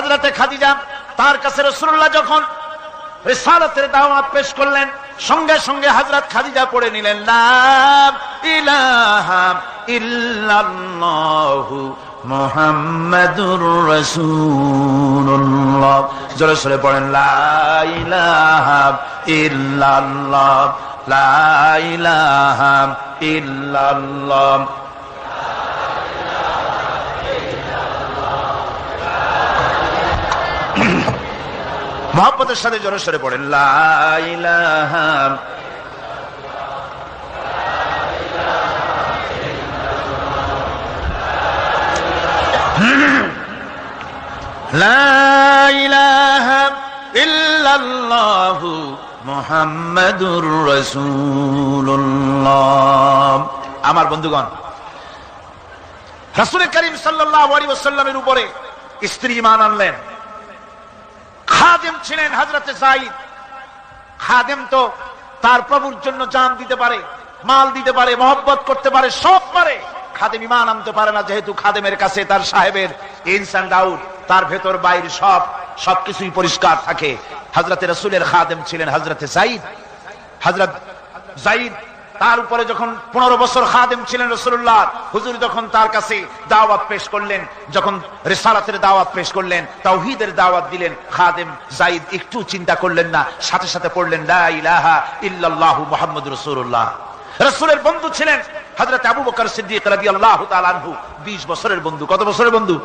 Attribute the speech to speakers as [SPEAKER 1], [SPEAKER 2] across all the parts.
[SPEAKER 1] হযরতে খাদিজা তার কাছে রাসূলুল্লাহ যখন রিসালাতের দাওয়াত পেশ করলেন, সঙ্গে সঙ্গে হযরত খাদিজা পড়ে নিলেন লা ইলাহা ইল্লাল্লাহু মুহাম্মাদুর রাসূলুল্লাহ। জোরে জোরে পড়েন লা ইলাহা ইল্লাল্লাহ, লা ইলাহা ইল্লাল্লাহ। মুহাব্বতের সাথে জোরে জোরে পড়েন লা ইলাহা লা ইলাহা ইল্লাল্লাহু মুহাম্মাদুর রাসূলুল্লাহ। আমার বন্ধুগণ, রাসূল করিম সাল্লাল্লাহু আলাইহি ওয়াসাল্লামের উপরে স্ত্রী ঈমান আনলেন। খাদেম ছিলেন হযরতে যায়েদ। খাদেম তো তার প্রভুর জন্য জান দিতে পারে, মাল দিতে পারে, মহব্বত করতে পারে, সব পারে। খাদেম ঈমান আনতে পারে না, যেহেতু খাদেমের কাছে তার সাহেবের ইনস এন্ড আউট, তার ভেতর বাইরে সবকিছুই পরিষ্কার থাকে। হযরতে রাসূলের খাদেম ছিলেন হযরতে যায়েদ। হযরত যায়েদ তার উপরে যখন 15 বছর খাদেম ছিলেন রাসূলুল্লাহ, হুজুর যখন তার কাছে দাওয়াত পেশ করলেন, যখন রিসালাতের দাওয়াত পেশ করলেন, তাওহীদের দাওয়াত দিলেন, খাদেম যায়েদ একটু চিন্তা করলেন না, সাথে সাথে পড়লেন লা ইলাহা ইল্লাল্লাহু মুহাম্মাদুর রাসূলুল্লাহ। রাসূলের বন্ধু ছিলেন হযরত আবু বকর সিদ্দিক রাদিয়াল্লাহু তাআলা আনহু। 20 বছরের বন্ধু। কত বছরের বন্ধু?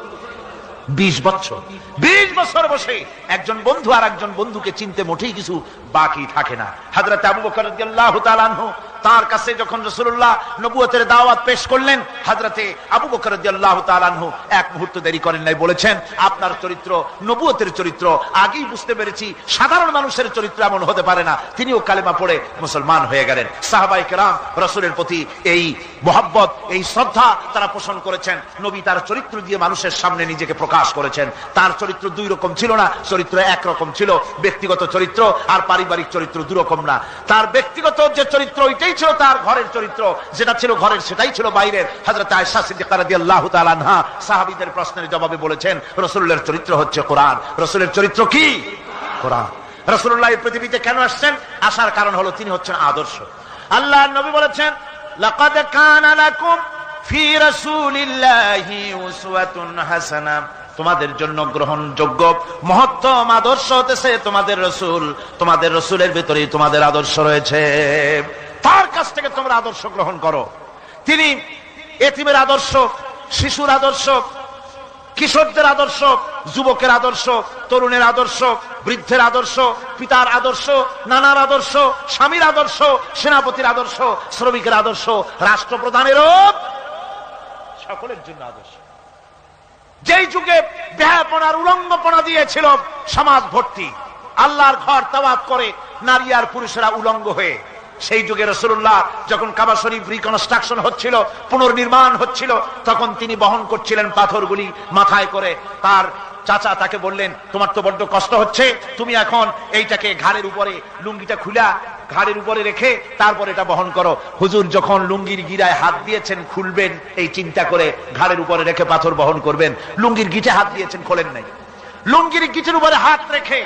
[SPEAKER 1] 20 বছর। 20 বছর বসে একজন বন্ধু আর একজন বন্ধুকে চিনতে মোটেই কিছু বাকি থাকে না। হযরত আবু বকর রাদিয়াল্লাহু তাআলা আনহু তার কাছে যখন রাসূলুল্লাহ নবুয়তের দাওয়াত পেশ করলেন, হযরতে আবু বকর রাদিয়াল্লাহু তাআলা আনহু এক মুহূর্ত দেরি করেন নাই, বলেছেন আপনার চরিত্র নবুয়তের চরিত্র। আগেই বুঝতে পেরেছি সাধারণ মানুষের চরিত্র এমন হতে পারে না। তিনিও কালেমা পড়ে মুসলমান হয়ে গেলেন। সাহাবায়ে কেরাম রাসূলের প্রতি এই মহব্বত, এই শ্রদ্ধা তারা পোষণ করেছেন। নবী তার চরিত্র দিয়ে মানুষের সামনে নিজেকে প্রকাশ করেছেন। তার চরিত্র দুই রকম ছিল না, চরিত্র এক রকম ছিল। ব্যক্তিগত চরিত্র আর পারিবারিক চরিত্র দুই রকম না। তার ব্যক্তিগত যে চরিত্র ওইটাই ছিল তার ঘরের চরিত্র, যেটা ছিল ঘরের সেটাই ছিল বাইরের। হযরত আয়েশা সিদ্দিকা রাদিয়াল্লাহু তাআলা আনহা সাহাবীদের প্রশ্নের জবাবে বলেছেন রাসূলের চরিত্র হচ্ছে কোরআন। রাসূলের চরিত্র কি? কোরআন। রাসূলুল্লাহ এই পৃথিবীতে কেন আসছেন? আসার কারণ হলো তিনি হচ্ছেন আদর্শ। আল্লাহর নবী বলেছেন লাকাদ কানা লাকুম ফি রাসূলিল্লাহি উসওয়াতুন হাসানাহ, তোমাদের জন্য গ্রহণযোগ্য মহত্তম আদর্শ হতেছে তোমাদের রাসূল। তোমাদের রাসূলের ভিতরেই তোমাদের আদর্শ রয়েছে। তার কাছ থেকে তোমরা আদর্শ গ্রহণ করো। তিনি এতিমের আদর্শ, শিশুর আদর্শ, কিশোরদের আদর্শ, যুবকের আদর্শ, তরুণের আদর্শ, বৃদ্ধের আদর্শ, পিতার আদর্শ, নানার আদর্শ, স্বামীর আদর্শ, সেনাপতির আদর্শ, শ্রমিকের আদর্শ, রাষ্ট্রপ্রধানেরও সকলের জন্য আদর্শ। যেই যুগে বেহায়াপনার উলঙ্গপনা দিয়েছিল সমাজ ভর্তি, আল্লাহর ঘর তাওয়াফ করে নারী আর পুরুষেরা উলঙ্গ হয়ে, সেই যুগে রাসূলুল্লাহ যখন কাবা শরীফ রিকনস্ট্রাকশন হচ্ছিল, পুনর্নির্মাণ হচ্ছিল, তখন তিনি বহন করছিলেন পাথরগুলি মাথায় করে। তার চাচা তাকে বললেন তোমার তো বড্ড কষ্ট হচ্ছে, তুমি এখন এইটাকে ঘাড়ের উপরে, লুঙ্গিটা খুলা ঘাড়ের উপরে রেখে তারপর এটা বহন করো। হুজুর যখন লুঙ্গির গিরায় হাত দিয়েছেন খুলবেন এই চিন্তা করে ঘাড়ের উপরে রেখে পাথর বহন করবেন, লুঙ্গির গিটে হাত দিয়েছেন, খোলেন নাই। লুঙ্গির গিটের উপরে হাত রেখে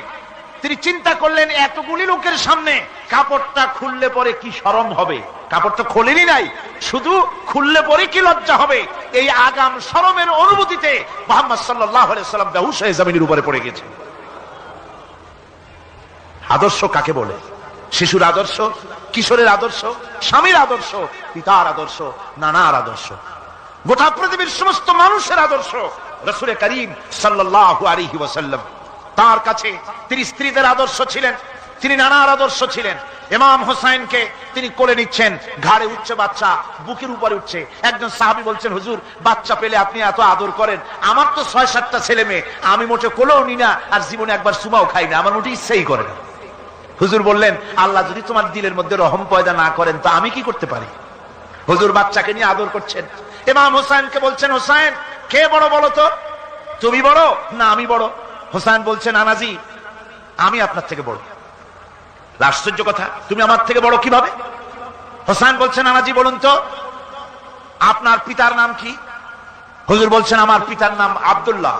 [SPEAKER 1] তিনি চিন্তা করলেন এতগুলি লোকের সামনে কাপড়টা খুললে পরে কি শরম হবে। কাপড় তো খোলেনি নাই, শুধু খুললে পরে কি লজ্জা হবে। এই আগাম শরমের অনুভূতিতে মুহাম্মদ সাল্লাল্লাহু আলাইহি ওয়াসাল্লাম বেহুশ হয়ে জমিনের উপরে পড়ে গেছে। আদর্শ কাকে বলে? শিশুর আদর্শ, কিশোরের আদর্শ, স্বামীর আদর্শ, পিতার আদর্শ, নানার আদর্শ, গোটা পৃথিবীর সমস্ত মানুষের আদর্শ রাসূল করিম সাল্লাল্লাহু আলাইহি ওয়াসাল্লাম। তার কাছে তিনি স্ত্রীদের আদর্শ ছিলেন, তিনি নানার আদর্শ ছিলেন। ইমাম হোসেনকে তিনি কোলে নিচ্ছেন, ঘাড়ে উঠছে বাচ্চা, বুকের উপরে উঠছে। একজন সাহাবী বলছেন হুজুর বাচ্চা পেলে আপনি এত আদর করেন, আমার তো ৬-৭টা ছেলে মেয়ে, আমি মোটে কোলেও নি না আর জীবনে একবার সুমাও খাই না, আমার মোটে ইচ্ছেই করে না। হুজুর বললেন আল্লাহ যদি তোমার দিলের মধ্যে রহম পয়দা না করেন তো আমি কি করতে পারি। হুজুর বাচ্চাকে নিয়ে আদর করছেন। ইমাম হোসেনকে বলছেন হোসেন কে বড় বলো তো, তুমি বড় না আমি বড়? হোসেন বলছেন নানাজি আমি আপনার থেকে বড়। আশ্চর্য কথা, তুমি আমার থেকে বড় কিভাবে? হোসেন বলছেন নানাজি বলুন তো আপনার পিতার নাম কি? হুজুর বলছেন আমার পিতার নাম আব্দুল্লাহ।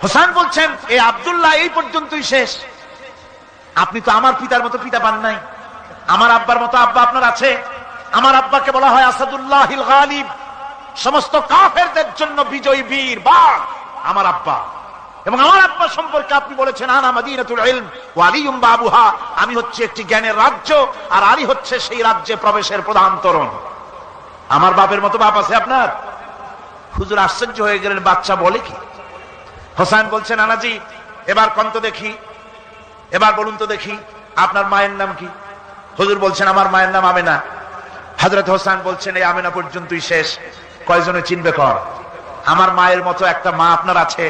[SPEAKER 1] হোসেন বলছেন, এ আব্দুল্লাহ এই পর্যন্তই শেষ। আপনি তো আমার পিতার মতো পিতা পান নাই, আমার আব্বার মতো আব্বা আপনার আছে। আমার আব্বাকে বলা হয় আসাদুল্লাহিল গালিব, সমস্ত কাফেরদের জন্য বিজয়ী বীর বাঘ আমার আব্বা। এবং আমার আব্বা সম্পর্কে আপনি বলেছেন আনা মাদিনাতুল ইলম ওয়া আলিয়ুম বাবুহা, আমি হচ্ছে একটি জ্ঞানের রাজ্য, আর আলী হচ্ছে সেই রাজ্যে প্রবেশের প্রধান তোরণ। আমার বাপের মতো বাপ আছে আপনার? হুজুর আশ্চর্য হয়ে গেলেন, বাচ্চা বলে কি? হোসেন বলছেন, নানাজি এবার কোন তো দেখি, এবার বলুন তো দেখি আপনার মায়ের নাম কি? হুজুর বলছেন, আমার মায়ের নাম আমেনা। হযরত হোসেন বলছেন, এই আমেনা পর্যন্তই শেষ। কয়জনে চিনবে কর? আমার মায়ের মতো একটা মা আপনার আছে?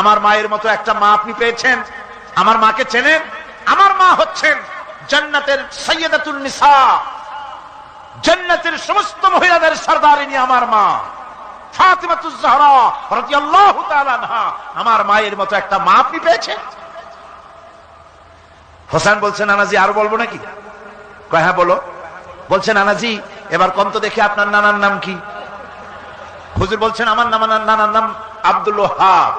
[SPEAKER 1] আমার মায়ের মতো একটা মা আপনি পেয়েছেন? আমার মাকে চেনেন? আমার মা হচ্ছেন জান্নাতের সাইয়্যিদাতুন নিসা, জান্নাতের সমস্ত মহিলাদের সরদারিনী আমার মা ফাতিমাতুজ জাহরা রাদিয়াল্লাহু তাআলা আনহা। আমার মায়ের মতো একটা মা আপনি পেয়েছেন? হোসেন বলছেন, নানাজি আর বলবো নাকি? কয় হ্যাঁ বলো। বলছেন, নানাজি এবার কোন তো দেখি আপনার নানার নাম কি? হুজুর বলছেন, আমার নানার নাম আব্দুল ওয়াহাব।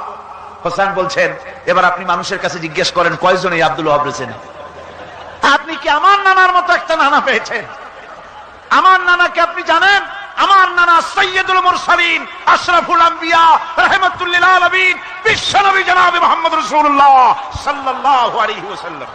[SPEAKER 1] হোসেন বলছেন, এবার আপনি মানুষের কাছে জিজ্ঞেস করেন কয়জন এই আব্দুল ওয়াহাব রয়েছেন? আপনি কি আমার নানার মতো একটা নানা পেয়েছেন? আমার নানাকে আপনি জানেন? আমার নানা সাইয়্যিদুল মুরসালিন, আশরাফুল আম্বিয়া, রাহমাতুল লিল আলামিন, বিশ্বনবী জনাবে মুহাম্মদ রাসূলুল্লাহ সাল্লাল্লাহু আলাইহি ওয়াসাল্লাম।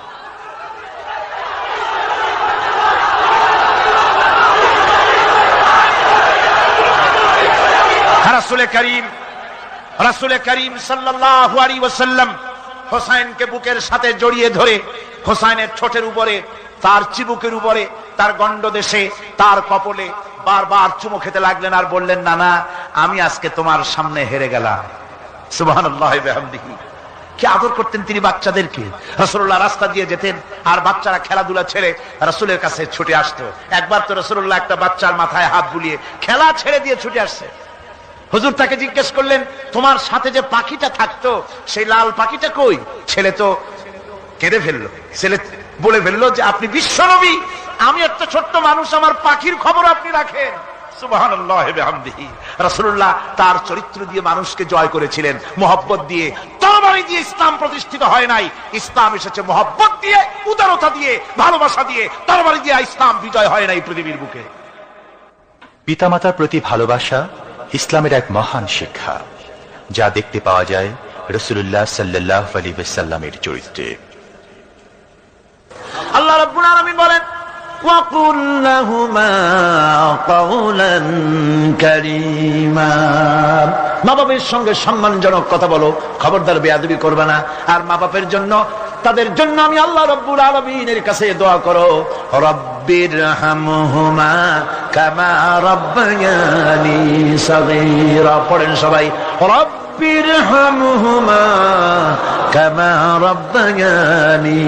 [SPEAKER 1] রাসূল করিম সাল্লাল্লাহু আলাইহি ওয়াসাল্লাম হোসেনকে বুকের সাথে জড়িয়ে ধরে হোসেনের ঠোঁটের উপরে, তার চিবুকের উপরে, তার গণ্ডদেশে, তার কপলে বারবার চুমু খেতে লাগলেন আর বললেন, নানা আমি আজকে তোমার সামনে হেরে গেলাম। সুবহানাল্লাহি ওয়া বিহামদিহি। কি আদর করতেন তিনি বাচ্চাদেরকে। রাসূলুল্লাহ রাস্তা দিয়ে যেতেন আর বাচ্চারা খেলাধুলা ছেড়ে রাসূলের কাছে ছুটে আসতো। একবার তো রাসূলুল্লাহ একটা বাচ্চার মাথায় হাত বুলিয়ে খেলা ছেড়ে দিয়ে ছুটে আসছে। হুজুর তাকে জিজ্ঞেস করলেন, তোমার সাথে যে পাখিটা থাকতো সেই লাল পাখিটা কই? ছেলে তো কেঁদে ফেললো। ছেলে বলে ফেললো যে আপনি বিশ্বনবী, আমি একটা ছোট্ট মানুষ, আমার পাখির খবর আপনি রাখেন। সুবহানাল্লাহি ওয়া বিহামদিহি। রাসূলুল্লাহ তার চরিত্র দিয়ে মানুষকে জয় করেছিলেন, মহব্বত দিয়ে। তরবারি দিয়ে ইসলাম প্রতিষ্ঠিত হয় নাই, ইসলাম এসেছে মহব্বত দিয়ে, উদারতা দিয়ে, ভালোবাসা দিয়ে। তরবারি দিয়ে ইসলাম বিজয় হয় নাই পৃথিবীর বুকে।
[SPEAKER 2] পিতামাতার প্রতি ভালোবাসা ইসলামের এক মহান শিক্ষা, যা দেখতে পাওয়া যায় রাসূলুল্লাহ সাল্লাল্লাহু আলাইহি ওয়াসাল্লামের চরিত্রে।
[SPEAKER 1] আল্লাহ রাব্বুল আলামিন বলেন, ওয়াকুল লাহুমা কাওলান কারীমা। মা বাবার সঙ্গে সম্মানজনক কথা বলো, খবরদার বেয়াদবি করবে না। আর মা বাবার জন্য, তাদের জন্য আমি আল্লাহ রাব্বুল আলামিনের কাছে দোয়া করো, রব্বিরহামহুমা কামা রাব্বায়ানি সাগীরা। পড়েন সবাই, রব্বিরহামহুমা কামা রাব্বায়ানি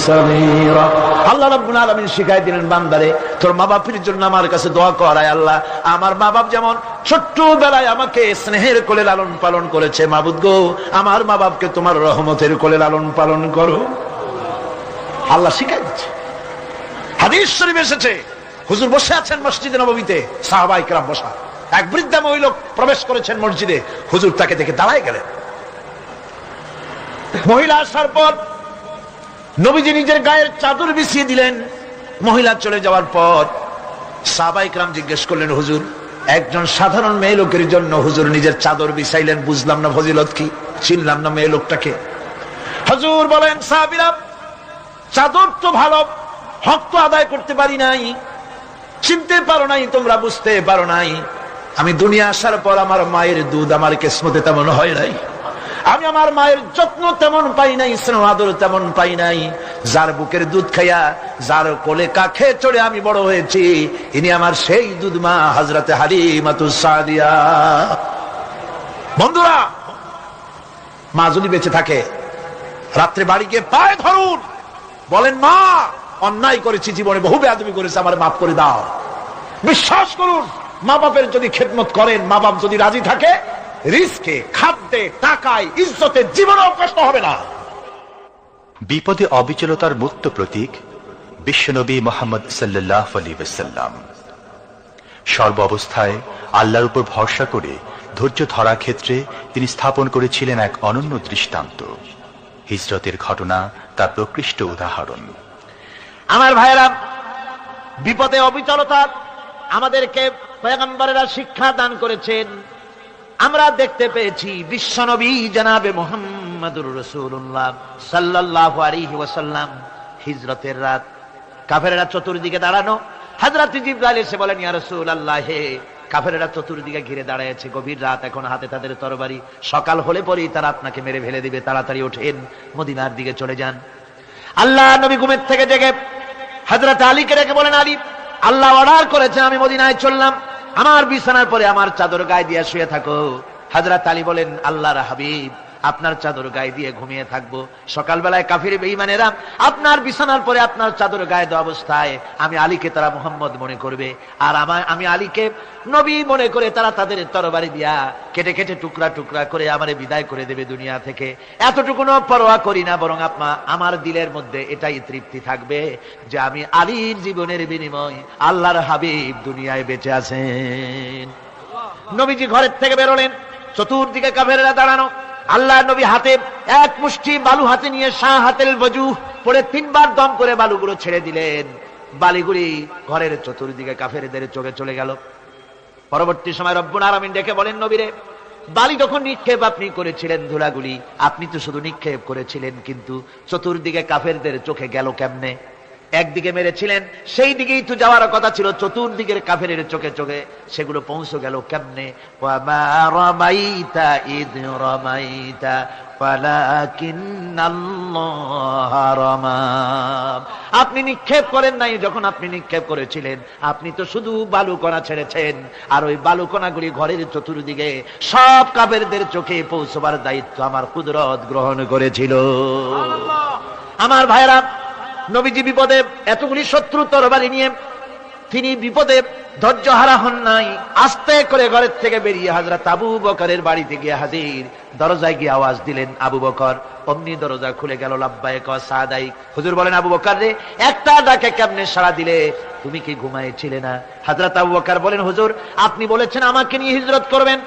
[SPEAKER 1] সাগীরা। আল্লাহ রাব্বুল আলামিন শিখাই দিলেন, বান্দারে তোর মা বাপের জন্য আমার কাছে দোয়া কর, আয় আল্লাহ আমার মা বাপ যেমন ছোট্টবেলায় আমাকে স্নেহের কোলে লালন পালন করেছে, মাবুদ গো আমার মা বাপকে তোমার রহমতের কোলে লালন পালন করো। আল্লাহ শিখাই দিচ্ছে। হাদিস শরীফে এসেছে, হুজুর বসে আছেন মসজিদে নববীতে, সাহাবায়ে কেরাম বসা। এক বৃদ্ধা মহিলা প্রবেশ করেছেন মসজিদে, হুজুর তাকে দেখে দাঁড়ায় গেলেন। মহিলা আসার পর নবীজি নিজের গায়ের চাদর বিছিয়ে দিলেন। মহিলা চলে যাওয়ার পর সাহাবায়ে কেরাম জিজ্ঞেস করলেন, হুজুর একজন সাধারণ মেয়ে লোকের জন্য হুজুর নিজের চাদর বিছাইলেন, বুঝলাম না ফজিলত কি, চিনলাম না মেয়ে লোকটাকে। হুজুর বলেন, সাহাবীরা চাদর তো ভালো, হক তো আদায় করতে পারি নাই, চিনতে পারো নাই, তোমরা বুঝতে পারো নাই। আমি দুনিয়া আসার পর আমার মায়ের দুধ আমার কিসমতে তেমন হয় নাই, আমি আমার মায়ের যত্ন তেমন পাই নাই, স্নেহ আদর তেমন পাই নাই। যার বুকের দুধ খাইয়া, যার কোলে কাখে চড়ে আমি বড় হয়েছি, ইনি আমার সেই দুধ মা হযরতে হালিমাতুস সাদিয়া। বন্ধুরা, মা যদি বেঁচে থাকে, রাত্রে বাড়ি গিয়ে পায়ে ধরুন, বলেন, মা অন্যায় করেছি, জীবনে বহু বেয়াদবি করেছি, আমার মাফ করে দাও। বিশ্বাস করুন, মা বাপের যদি খেদমত করেন, মা বাপ যদি রাজি থাকে, রিজকে, খাদ্যে, টাকায়, ইজ্জতে জীবনেও কষ্ট হবে না।
[SPEAKER 2] বিপদে অবিচলতার মুক্ত প্রতীক বিশ্বনবী মুহাম্মদ সাল্লাল্লাহু আলাইহি ওয়াসাল্লাম। সর্ব অবস্থায় আল্লাহর উপর ভরসা করে ধৈর্য ধরা ক্ষেত্রে তিনি স্থাপন করেছিলেন এক অনন্য দৃষ্টান্ত। হিজরতের ঘটনা তার প্রকৃষ্ট উদাহরণ।
[SPEAKER 1] আমার ভাইয়েরা, বিপদে অবিচলতা আমাদেরকে পয়গম্বরেরা শিক্ষা দান করেছেন। আমরা দেখতে পেয়েছি বিশ্বনবী জনাবে মুহাম্মদুর রাসূলুল্লাহ সাল্লাল্লাহু আলাইহি ওয়াসাল্লাম হিজরতের রাত, কাফেররা চতুর্দিকে দাঁড়ানো। হযরত জিবরাইল এসে বলেন, ইয়া রাসূলুল্লাহ, হে কাফেররা চতুর্দিকে ঘিরে দাঁড়িয়েছে, গভীর রাত, এখন হাতে তাদের তরবারি, সকাল হলে পরেই তারা আপনাকে মেরে ফেলে দিবে, তাড়াতাড়ি ওঠেন, মদিনার দিকে চলে যান। আল্লাহ নবী ঘুমের থেকে জেগে হযরত আলীকে রেখে বলেন, আলী, আল্লাহ অর্ডার করেছেন আমি মদিনায় চললাম, আমার বিছানার পরে আমার চাদর গায়ে দিয়ে শুয়ে থাকো। হযরত আলী বলেন, আল্লাহর হাবিব, আপনার চাদর গায়ে দিয়ে ঘুমিয়ে থাকবো, সকালবেলায় কাফির বেঈমানেরা আপনার বিছানার পরে আপনার চাদর গায়ে দেওয়া অবস্থায় আমি আলীকে তারা মুহাম্মদ মনে করবে, আর আমি আলীকে নবী মনে করে তারা তাদের তরবারি দিয়া কেটে কেটে টুকরা টুকরা করে আমারে বিদায় করে দেবে দুনিয়া থেকে। এতটুকুনো পরোয়া করি না, বরং আমার দিলের মধ্যে এটাই তৃপ্তি থাকবে যে আমি আলীর জীবনের বিনিময় আল্লাহর হাবিব দুনিয়ায় বেঁচে আছেন। নবীজি ঘরের থেকে বেরোলেন, চতুর্দিকে কাফেররা দাঁড়ানো। আল্লাহ নবী হাতে এক মুষ্টি বালু হাতে নিয়ে শাহ হাতেল বজু পড়ে 3 বার দম করে বালুগুলো ছেড়ে দিলেন। বালিগুলি ঘরের চতুর্দিকে কাফেরদের চোখে চলে গেল। পরবর্তী সময় রব্বুল আলামিন ডেকে বলেন, নবীরে, বালি যখন নিক্ষেপ আপনি করেছিলেন, ধুলাগুলি আপনি তো শুধু নিক্ষেপ করেছিলেন, কিন্তু চতুর্দিকে কাফেরদের চোখে গেল কেমনে? একদিকে মেরেছিলেন, সেই দিকেই তো যাওয়ার কথা ছিল, চতুর্দিকের কাফেরের চোখে চোখে সেগুলো পৌঁছে গেল কেমনে? ওয়ামা রামাইতা ইদ রামাইতা ওয়ালাকিন্নাল্লাহ রামা। আপনি নিক্ষেপ করেন নাই, যখন আপনি নিক্ষেপ করেছিলেন আপনি তো শুধু বালুকণা ছেড়েছেন, আর ওই বালুকণাগুলি ঘরের চতুর্দিকে সব কাফেরদের চোখে পৌঁছবার দায়িত্ব আমার কুদরত গ্রহণ করেছিল। আমার ভাইরা, নবীজি বিপদে এতগুলি শত্রু তরবারি নিয়ে তিনি বিপদে ধৈর্য হারা হন নাই। আস্তে করে ঘরের থেকে বেরিয়ে হযরত আবু বকরের বাড়িতে গিয়ে হাজির। দরজায় গিয়ে আওয়াজ দিলেন, আবু বকর। অমনি দরজা খুলে গেল। লাব্বাইক ওয়া সাদাইক। হুজুর বলেন, আবু বকর রে, একটা ডাকে কেমনে সাড়া দিলে? তুমি কি ঘুমাইছিলে না? হযরত আবু বকর বলেন, হুজুর, আপনি বলেছেন আমাকে নিয়ে হিজরত করবেন,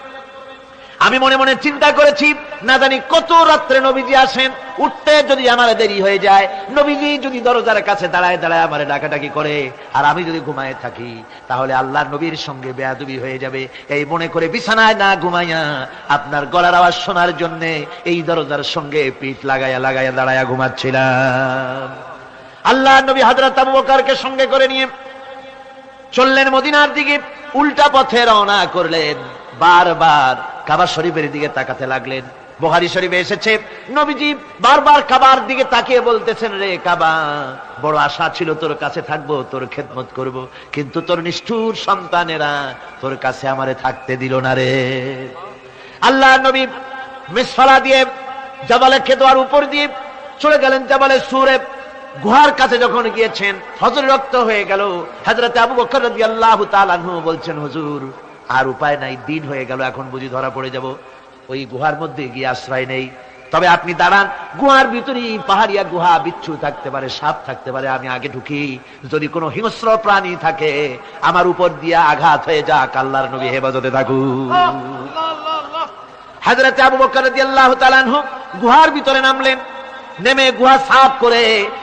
[SPEAKER 1] আমি মনে মনে চিন্তা করেছি, না জানি কত রাত্রে নবীজি আসেন, উঠতে যদি আমার দেরি হয়ে যায়, নবীজি যদি দরজার কাছে দাঁড়ায় দাঁড়ায় আমার ডাকাডাকি করে, আর আমি যদি ঘুমায় থাকি, তাহলে আল্লাহর নবীর সঙ্গে বেয়াদবি হয়ে যাবে। এই মনে করে বিছানায় না ঘুমাইয়া আপনার গলার আওয়াজ শোনার জন্য এই দরজার সঙ্গে পিঠ লাগাইয়া লাগাইয়া দাঁড়াইয়া ঘুমাচ্ছিলাম। আল্লাহর নবী হযরত আবু বকরকে সঙ্গে করে নিয়ে চললেন মদিনার দিকে। উল্টা পথে রওনা করলেন। বারবার কাবা শরীফের দিকে তাকাতে লাগলেন। বুখারী শরীফে এসেছে, নবীজি বারবার কাবার দিকে তাকিয়ে বলতেছেন, রে কাবা, বড় আশা ছিল তোর কাছে থাকবো, তোর খেদমত করব, কিন্তু তোর নিষ্ঠুর সন্তানেরা তোর কাছে আমারে থাকতে দিল না রে। আল্লাহ নবী মিসফালা দিয়ে জাবালে কেদোয়ার উপর দিয়ে চলে গেলেন জাবালে সুরে। গুহার কাছে যখন গিয়েছেন, ফজর রক্ত হয়ে গেল। হযরত আবু বকর রাদিয়াল্লাহু তাআলা আনহু বলছেন, হুজুর, আর উপায় নাই, দিন হয়ে গেল, এখন বুঝি ধরা পড়ে যাব, ওই গুহার মধ্যে গিয়ে আশ্রয় নেই। তবে আপনি দাঁড়ান, গুহার ভিতরেই পাহাড়িয়া গুহা, বিচ্ছু থাকতে পারে, সাপ থাকতে পারে, আমি আগে ঢুকি, যদি কোনো হিংস্র প্রাণী থাকে আমার উপর দিয়া আঘাত হয়ে যাক, আল্লাহর নবী হেফাজতে থাকুক। হযরত আবু বকর রাদিয়াল্লাহু তাআলা আনহু গুহার ভিতরে নামলেন। নেমে গুহা সাফ করে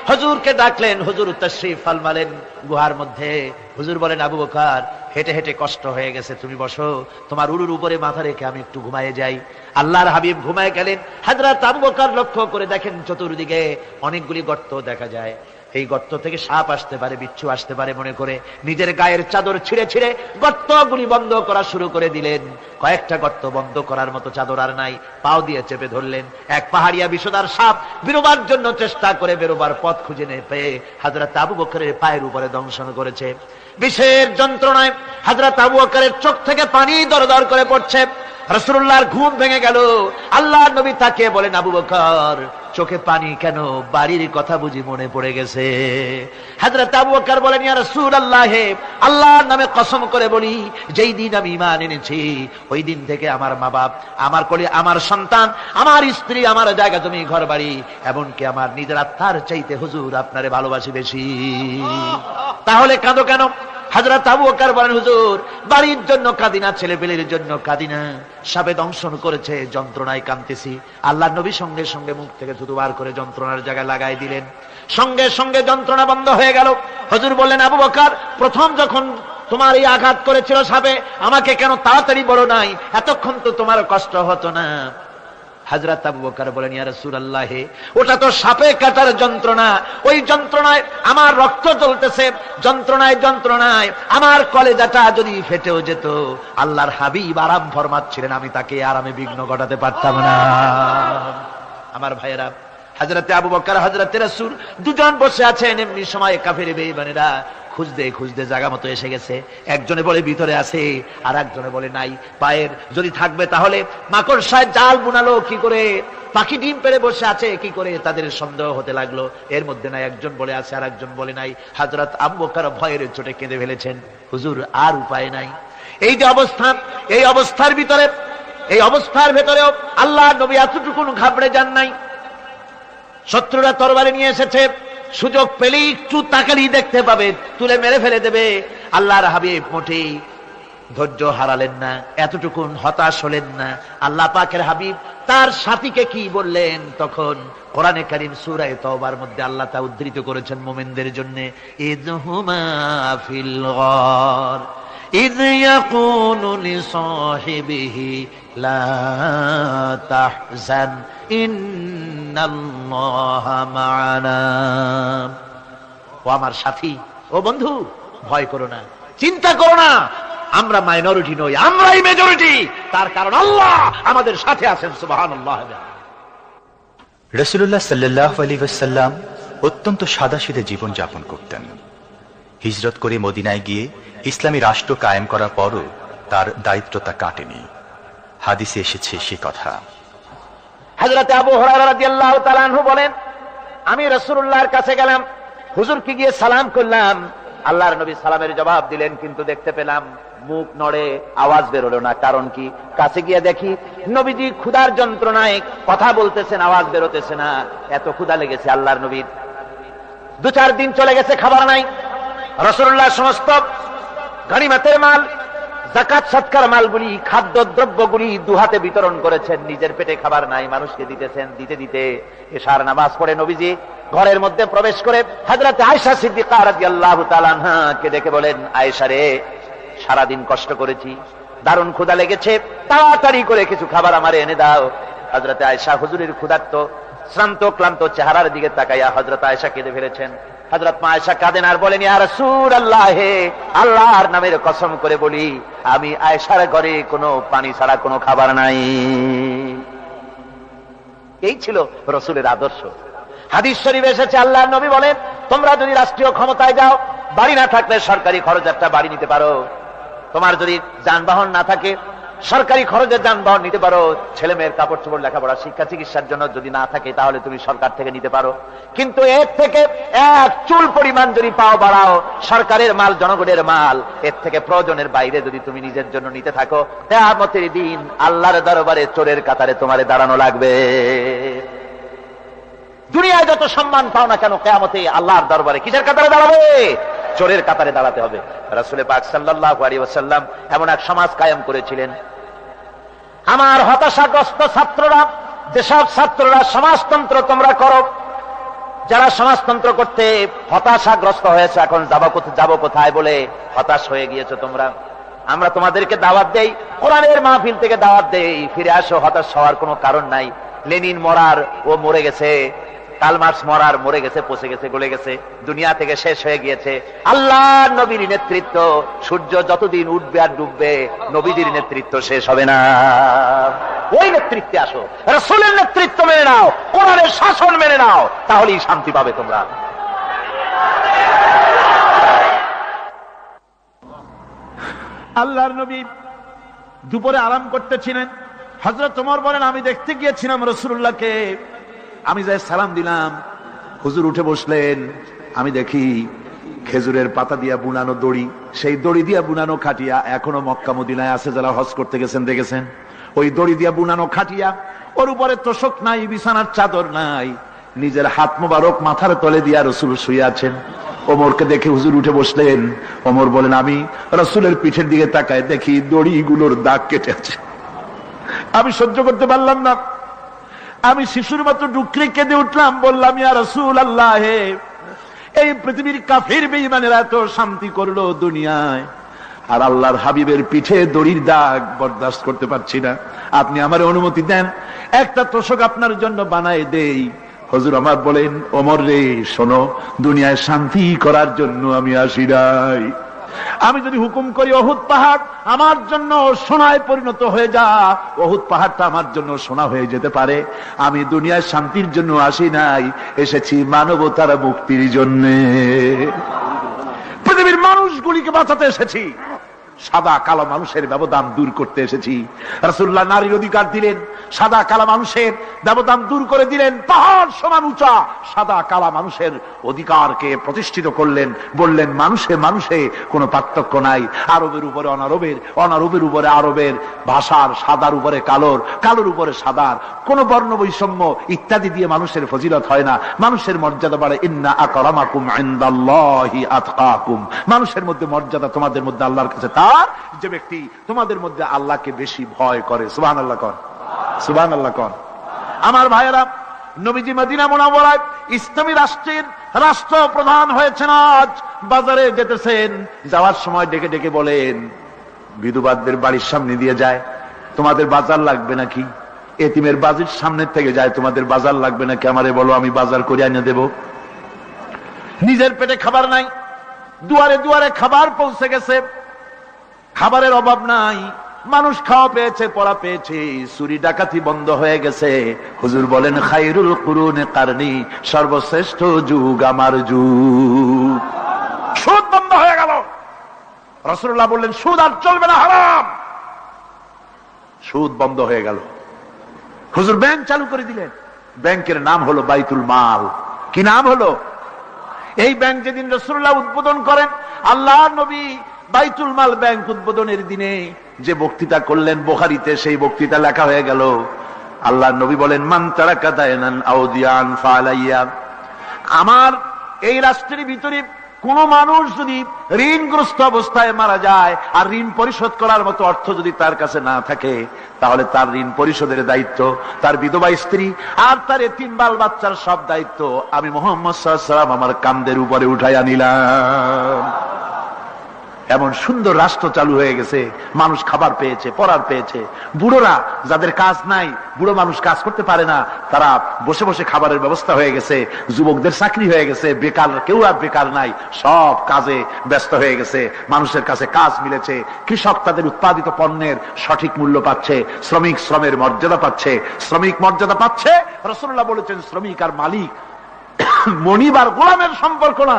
[SPEAKER 1] হুজুরকে ডাকলেন। হুজুর তাশরীফ ফরমালেন গুহার মধ্যে। হুজুর বলেন, আবু বকর, হেঁটে হেঁটে কষ্ট হয়ে গেছে, তুমি বসো, তোমার উরুর উপরে মাথা রেখে আমি একটু ঘুমায়ে যাই। আল্লাহর হাবিব ঘুমায় গেলেন। হযরত আবু বকর লক্ষ্য করে দেখেন চতুর্দিকে অনেকগুলি গর্ত দেখা যায়। এই গর্ত থেকে সাপ আসতে পারে, বিচ্ছু আসতে পারে মনে করে নিজের গায়ের চাদর ছিঁড়ে ছিঁড়ে গর্তগুলি বন্ধ করা শুরু করে দিলেন। কয়েকটা গর্ত বন্ধ করার মতো চাদর আর নাই, পাও দিয়ে চেপে ধরলেন। এক পাহাড়িয়া বিষধর সাপ বেরোবার জন্য চেষ্টা করে বেরোবার পথ খুঁজে নিয়ে পেয়ে হযরত আবু বকরের পায়ের উপরে দংশন করেছে। বিষের যন্ত্রণায় হযরত আবু বকরের চোখ থেকে পানি দরদর করে পড়ছে। রাসূলুল্লাহর ঘুম ভেঙে গেল। আল্লাহর নবী তাকে বলেন, আবু বকর, চোখে পানি কেন? বাড়ির কথা বুঝি মনে পড়ে গেছে? হযরত আবু বকর বলেন, ইয়া রাসূলুল্লাহ, আল্লাহর নামে কসম করে বলি, যেই দিন আমি ঈমান এনেছি ওই দিন থেকে আমার মা বাপ, আমার কোলে আমার সন্তান, আমার স্ত্রী, আমার জায়গা জমি, ঘর বাড়ি, এমনকি আমার নিজের আত্মার চাইতে হুজুর আপনারে ভালোবাসি বেশি। তাহলে কাঁদো কেন? হযরত আবু বকর বলেন, হুজুর বাড়ির জন্য কাঁদিনা, ছেলে পেলের জন্য কাঁদিনা, সাপে দংশন করেছে, যন্ত্রণায় কাঁদতেছি। আল্লাহর নবী সঙ্গে সঙ্গে মুখ থেকে থুতু বার করে যন্ত্রণার জায়গায় লাগাই দিলেন, সঙ্গে সঙ্গে যন্ত্রণা বন্ধ হয়ে গেল। হুজুর বললেন, আবু বকর প্রথম যখন তোমার এই আঘাত করেছিল সাপে, আমাকে কেন তাড়াতাড়ি বলো নাই? এতক্ষণ তো তোমার কষ্ট হতো না। হযরত আবু বকর বলেন, ইয়া রাসূলুল্লাহ, ওটা তো সাপে কাটার যন্ত্রণা, ওই যন্ত্রণায় আমার রক্ত জ্বলতেছে, যন্ত্রণায় যন্ত্রণায় আমার কলেজাটা যদি ফেটেও যেত। আল্লাহর হাবিব আরাম ফরমাচ্ছিলেন, আমি তাকে আরামে বিঘ্ন ঘটাতে পারতাম না। আমার ভাইয়েরা, হযরতে আবু বকর হযরতে রাসূল দুজন বসে আছেন, এমনি সময় কাফের বেঈমানেরা খুঁজতে খুঁজতে জায়গা মতো এসে গেছে। একজনে বলে ভিতরে আছে, আর একজনে বলে নাই। পায়ের যদি থাকবে তাহলে মাকড়সায় জাল বুনালো কি করে, পাখি ডিম পেড়ে বসে আছে কি করে, তাদের সন্দেহ হতে লাগলো। এর মধ্যে নাই একজন বলে আছে আর একজন বলে নাই। হযরত আবু বকর ভয়ের চোটে কেঁদে ফেলেছেন, হুজুর আর উপায় নাই। এই যে অবস্থা, এই অবস্থার ভিতরে, এই অবস্থার ভেতরেও আল্লাহর নবী এতটুকু ঘাবড়ে যান নাই। শত্রুরা তরবারি নিয়ে এসেছে, সুযোগ পেলেই একটু তাকালেই দেখতে পাবে, তুলে মেরে ফেলে দেবে। আল্লাহর হাবিব মোটেই ধৈর্য হারালেন না, এতটুকু হতাশ হলেন না। আল্লাহ পাকের হাবিব তার সাথীকে কি বললেন? তখন কোরআনে কারীম সূরা তাওবার মধ্যে আল্লাহ তা উদ্ধৃত করেছেন মুমিনদের জন্য, ইযহুমা ফিল গার ইয ইয়াকুলু লিসাহিবিহি লা তাহজান ইন্নাল্লাহা মা'ানা। ও আমার সাথী, ও বন্ধু, ভয় করো না, চিন্তা করো না, আমরা মাইনরিটি নই, আমরাই মেজরিটি। তার কারণ আল্লাহ আমাদের সাথে আছেন। সুবহানাল্লাহ।
[SPEAKER 2] রাসূলুল্লাহ সাল্লাল্লাহু আলাইহি ওয়াসাল্লাম অত্যন্ত সাদাসিধে জীবন যাপন করতেন। হিজরত করে মদিনায় গিয়ে ইসলামী রাষ্ট্র কায়েম করার পরও তার দায়িত্বটা কাটেনি। হাদিসে এসেছে সে কথা।
[SPEAKER 1] হযরত আবু হুরায়রা রাদিয়াল্লাহু তাআলা আনহু বলেন, আমি রাসূলুল্লাহর কাছে গেলাম, হুজুরকে গিয়ে সালাম করলাম। আল্লাহর নবী সালামের জবাব দিলেন, কিন্তু দেখতে পেলাম মুখ নড়ে, আওয়াজ বেরোলো না। কারণ কি? কাছে গিয়ে দেখি নবীজি ক্ষুধার যন্ত্রণায় কথা বলতেছেন, আওয়াজ বেরোতেছে না। এত ক্ষুধা লেগেছে আল্লাহর নবীর। 2-4 দিন চলে গেছে, খাবার নাই। রাসূলুল্লাহ সমস্ত গনিমতের মাল, যাকাত সদকার মালগুলি, খাদ্য দ্রব্যগুলি দুহাতে বিতরণ করেছেন। নিজের পেটে খাবার নাই, মানুষকে দিতেছেন। দিতে দিতে এশার নামাজ পড়ে নবীজি ঘরের মধ্যে প্রবেশ করে হযরত আয়েশা সিদ্দিকা রাদিয়াল্লাহু তাআলা আনহাকে ডেকে বলেন, আয়েশা রে, সারাদিন কষ্ট করেছি, দারুণ ক্ষুধা লেগেছে, তাড়াতাড়ি করে কিছু খাবার আমারে এনে দাও। হযরত আয়েশা হুজুরের ক্ষুধার্ত শ্রান্ত ক্লান্ত চেহারার দিকে তাকাইয়া হযরত আয়েশা কেঁদে ফেলেছেন। হযরত মা আয়েশা কাঁদেন আর বলেন, ইয়া রাসূলুল্লাহ, আল্লাহর নামের কসম করে বলি, আমি আয়েশার ঘরে কোনো পানি ছাড়া কোনো খাবার নাই। এই ছিল রাসূলের আদর্শ। হাদিস শরীফে এসেছে, আল্লাহর নবী বলেন, তোমরা যদি রাষ্ট্রীয় ক্ষমতায় যাও, বাড়ি না থাকলে সরকারি খরচ একটা বাড়ি নিতে পারো। তোমার যদি যানবাহন না থাকে, সরকারি খরচের যানবাহন নিতে পারো। ছেলে মেয়ের কাপড় চোপড়, লেখাপড়া, শিক্ষা চিকিৎসার জন্য যদি না থাকে, তাহলে তুমি সরকার থেকে নিতে পারো। কিন্তু এর থেকে এক চুল পরিমাণ যদি পাও বাড়াও, সরকারের মাল জনগণের মাল, এর থেকে প্রয়োজনের বাইরে যদি তুমি নিজের জন্য নিতে থাকো, কিয়ামতের দিন আল্লাহর দরবারে চোরের কাতারে তোমারে দাঁড়ানো লাগবে। দুনিয়ায় যত সম্মান পাও না কেন, কিয়ামতে আল্লাহর দরবারে কিসের কাতারে দাঁড়াবে? চোরের কাতারে দাঁড়াতে হবে। রাসূল পাক সাল্লাল্লাহু আলাইহি ওয়াসাল্লাম এমন এক সমাজ কায়েম করেছিলেন। আমার হতাশাগ্রস্ত ছাত্ররা, যেসব ছাত্ররা সমাজতন্ত্র তোমরা করো, যারা সমাজতন্ত্র করতে হতাশাগ্রস্ত হয়েছে, এখন যাবো কোথায় বলে হতাশ হয়ে গিয়েছো তোমরা, আমরা তোমাদেরকে দাওয়াত দেই, কোরআনের মাহফিল থেকে দাওয়াত দেই, ফিরে আসো। হতাশ হওয়ার কোনো কারণ নাই। লেনিন মরার, ও মরে গেছে। কার্ল মার্কস মরার, মরে গেছে, পচে গেছে, গলে গেছে, দুনিয়া থেকে শেষ হয়ে গিয়েছে। আল্লাহর নবীর নেতৃত্ব, সূর্য যতদিন উঠবে আর ডুববে, নবীজির নেতৃত্ব শেষ হবে না। ওই নেতৃত্বে আসো, রাসূলের নেতৃত্ব মেনে নাও, কোরআনের শাসন মেনে নাও, তাহলেই শান্তি পাবে তোমরা। আল্লাহর নবী দুপুরে আরাম করতেছিলেন। হযরত ওমর বলেন, আমি দেখতে গিয়েছিলাম রাসূলুল্লাহকে, আমি যাই সালাম দিলাম, হুজুর উঠে বসলেন। আমি দেখি খেজুরের পাতা দিয়া বুনানো দড়ি, সেই দড়ি দিয়া বুনানো খাটিয়া এখনো মক্কা মদিনায় আছে, যারা হজ করতে গেছেন দেখেছেন। ওই দড়ি দিয়া বুনানো খাটিয়া, ওর উপরে তোশক নাই, বিছানার চাদর নাই, নিজের হাত মোবারক মাথার তলে দিয়া রাসূল শুয়ে আছেন।
[SPEAKER 3] ওমরকে দেখে হুজুর উঠে বসলেন। ওমর বলেন, আমি রাসূলের পিঠের দিকে তাকায় দেখি দড়িগুলোর দাগ কেটে আছে। আমি সহ্য করতে পারলাম না, আমি শিশুর মতো ডুকরে কেঁদে উঠলাম, বললাম, ইয়া রাসূলুল্লাহ, এই পৃথিবীর কাফির বেঈমানেরা এত শান্তি করলো দুনিয়ায়, আর আল্লাহর হাবিবের পিঠে দড়ির দাগ বরদাস্ত করতে পারছি না, আপনি আমার অনুমতি দেন একটা তোষক আপনার জন্য বানায় দেই। হুজুর আমার বলেন, ওমর রে শোনো, দুনিয়ায় শান্তি করার জন্য আমি আসি নাই। আমি যদি হুকুম করি উহুদ পাহাড় আমার জন্য সোনায় পরিণত হয়ে যা, উহুদ পাহাড়টা আমার জন্য সোনা হয়ে যেতে পারে। আমি দুনিয়ায় শান্তির জন্য আসি নাই, এসেছি মানবতার মুক্তির জন্য। পৃথিবীর মানুষগুলিকে বাঁচাতে এসেছি, সাদা কালো মানুষের ব্যবধান দূর করতে এসেছি। রাসূলুল্লাহ নারীর অধিকার দিলেন, সাদা কালো মানুষের ব্যবধান দূর করে দিলেন। পাহাড় সমান উঁচা সাদা কালো মানুষের অধিকারকে প্রতিষ্ঠিত করলেন, বললেন মানুষে মানুষে কোনো পার্থক্য নাই। আরবের উপরে অনারবের, অনারবের উপরে আরবের, ভাষার সাদার উপরে কালোর, কালোর উপরে সাদার, কোন বর্ণ বৈষম্য ইত্যাদি দিয়ে মানুষের ফজিলত হয় না। মানুষের মর্যাদা বাড়ে, ইন্না আকরামাকুম ইনদাল্লাহি আতকাকুম। মানুষের মধ্যে মর্যাদা তোমাদের মধ্যে আল্লাহর কাছে তার যে ব্যক্তি তোমাদের মধ্যে আল্লাহকে বেশি ভয় করে। সুবহানাল্লাহ কোন, সুবহানাল্লাহ কোন। আমার ভাইয়েরা, নবীজি মদিনা মুনাওয়ারায় ইসলামী রাষ্ট্রের রাষ্ট্রপ্রধান হয়েছেন। আজ বাজারে যেতেছেন, যাওয়ার সময় ডেকে ডেকে বলেন, বিধবাদের বাড়ির সামনে দিয়ে যায়, তোমাদের বাজার লাগবে নাকি? এতিমের বাড়ির সামনে থেকে যায়, তোমাদের বাজার লাগবে নাকি? আমারে বলো, আমি বাজার করে এনে দেব। নিজের পেটে খাবার নাই, দুয়ারে দুয়ারে খাবার পৌঁছে গেছে, খাবারের অভাব নাই, মানুষ খাওয়া পেয়েছে, পড়া পেয়েছে, চুরি ডাকাতি বন্ধ হয়ে গেছে। হুজুর বলেন, খায়রুল কুরুনে কারনি, সর্বশ্রেষ্ঠ যুগ আমার যুগ। সুদ বন্ধ হয়ে গেল। রাসূলুল্লাহ বললেন, সুদ আর চলবে না, হারাম। সুদ বন্ধ হয়ে গেল। হুজুর ব্যাংক চালু করে দিলেন। ব্যাংকের নাম হলো বাইতুল মাল। কি নাম হলো? এই ব্যাংক যেদিন রাসূলুল্লাহ উদ্বোধন করেন, আল্লাহর নবী বাইতুল মাল ব্যাংক উদ্বোধনের দিনে যে বক্তৃতা করলেন, বুখারীতে সেই বক্তৃতা লেখা হয়ে গেল। আল্লাহর নবী বলেন, মান তারাকা দায়নান আও দিয়ান ফালাইয়া। আমার এই রাষ্ট্রের ভিতরে কোন মানুষ যদি ঋণগ্রস্ত অবস্থায় মারা যায় আর ঋণ পরিশোধ করার মতো অর্থ যদি তার কাছে না থাকে, তাহলে তার ঋণ পরিশোধের দায়িত্ব, তার বিধবা স্ত্রী আর তার এতিম বাল বাচ্চার সব দায়িত্ব আমি মুহাম্মদ সাল্লাল্লাহু আলাইহি ওয়াসাল্লাম আমার কাঁধের উপরে উঠাইয়া নিলাম। এমন সুন্দর রাষ্ট্র চালু হয়ে গেছে, মানুষ খাবার পেয়েছে, পড়ার পেয়েছে। বুড়োরা, যাদের কাজ নাই, বুড়ো মানুষ কাজ করতে পারে না, তারা বসে বসে খাবারের ব্যবস্থা হয়ে গেছে। যুবকদের চাকরি হয়ে গেছে, বেকার কেউ আর বেকার নাই, সব কাজে ব্যস্ত হয়ে গেছে, মানুষের কাছে কাজ মিলেছে। কৃষক তাদের উৎপাদিত পণ্যের সঠিক মূল্য পাচ্ছে, শ্রমিক শ্রমের মর্যাদা পাচ্ছে, শ্রমিক মর্যাদা পাচ্ছে। রাসূলুল্লাহ বলেছেন, শ্রমিক আর মালিক মনিব আর গোলামের সম্পর্ক না,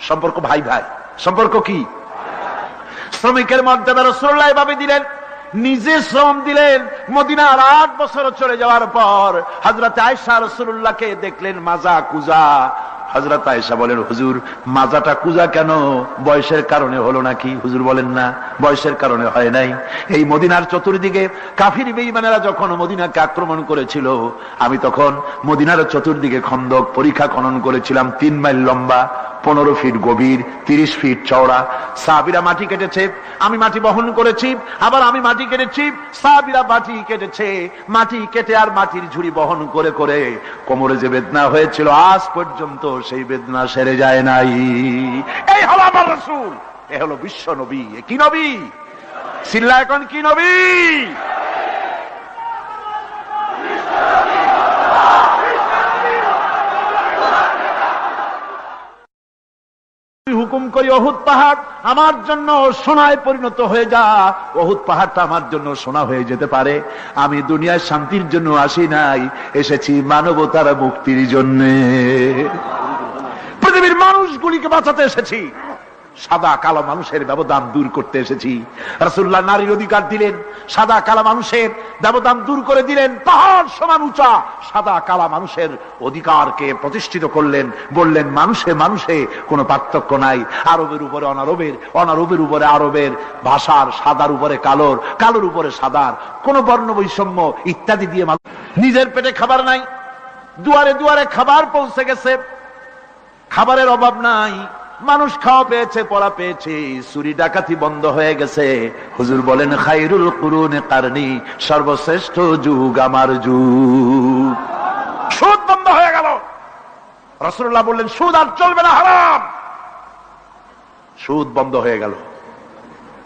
[SPEAKER 3] সম্পর্ক ভাই ভাই। সম্পর্ক কি? শ্রমিকের মর্যাদা রাসূলুল্লাহ এভাবে দিলেন, নিজে শ্রম দিলেন। মদিনার 8 বছর চলে যাওয়ার পর হযরত আয়েশা রাসূলুল্লাহকে দেখলেন মাজা কুজা। হযরত আয়েশা বলেন, হুজুর মাজাটা কুজা কেন? বয়সের কারণে হলো নাকি? হুজুর বলেন, না, বয়সের কারণে হয় নাই। এই মদিনার চতুর্দিকে কাফির বেঈমানেরা যখন মদিনাকে আক্রমণ করেছিল, আমি তখন মদিনার চতুর্দিকে খন্দক পরিখা খনন করেছিলাম, 3 মাইল লম্বা, 15 ফিট গভীর, 30 ফিট চওড়া। সাহাবীরা মাটি কেটেছে, আমি মাটি বহন করেছি, আবার আমি মাটি কেটেছি, সাহাবীরা মাটি কেটেছে। মাটি কেটে আর মাটির ঝুড়ি বহন করে করে কোমরে যে বেদনা হয়েছিল, আজ পর্যন্ত সেই বেদনা সেরে যায় নাই। এই হলো আমার রাসূল, এ হলো বিশ্ব নবী। কি নবী? চিল্লা এখন, কি নবী? হুকুম করি উহুদ পাহাড় আমার জন্য সোনায় পরিণত হয়ে যা, উহুদ পাহাড়টা আমার জন্য সোনা হয়ে যেতে পারে। আমি দুনিয়ার শান্তির জন্য আসি নাই, এসেছি মানবতার মুক্তির জন্য। পৃথিবীর মানুষগুলিকে বাঁচাতে এসেছি, সাদা কালো মানুষের ব্যবধান দূর করতে এসেছি। রাসূলুল্লাহ নারীর অধিকার দিলেন, সাদা কালো মানুষের ব্যবধান দূর করে দিলেন। পাহাড় সমান উঁচা সাদা কালো মানুষের অধিকারকে প্রতিষ্ঠিত করলেন, বললেন মানুষে মানুষে কোনো পার্থক্য নাই। আরবের উপরে অনারবের, অনারবের উপরে আরবের, ভাষার সাদার উপরে কালোর, কালোর উপরে সাদার, কোন বর্ণ বৈষম্য ইত্যাদি দিয়ে নিজের পেটে খাবার নাই, দুয়ারে দুয়ারে খাবার পৌঁছে গেছে, খাবারের অভাব নাই, মানুষ খাওয়া পেয়েছে, পড়া পেয়েছে, চুরি ডাকাতি বন্ধ হয়ে গেছে। হুজুর বলেন খায়রুল কুরুনে কারনি, সর্বশ্রেষ্ঠ যুগ আমার যুগ। সুদ বন্ধ হয়ে গেল। রাসূলুল্লাহ বললেন সুদ আর চলবে না, হারাম। সুদ বন্ধ হয়ে গেল।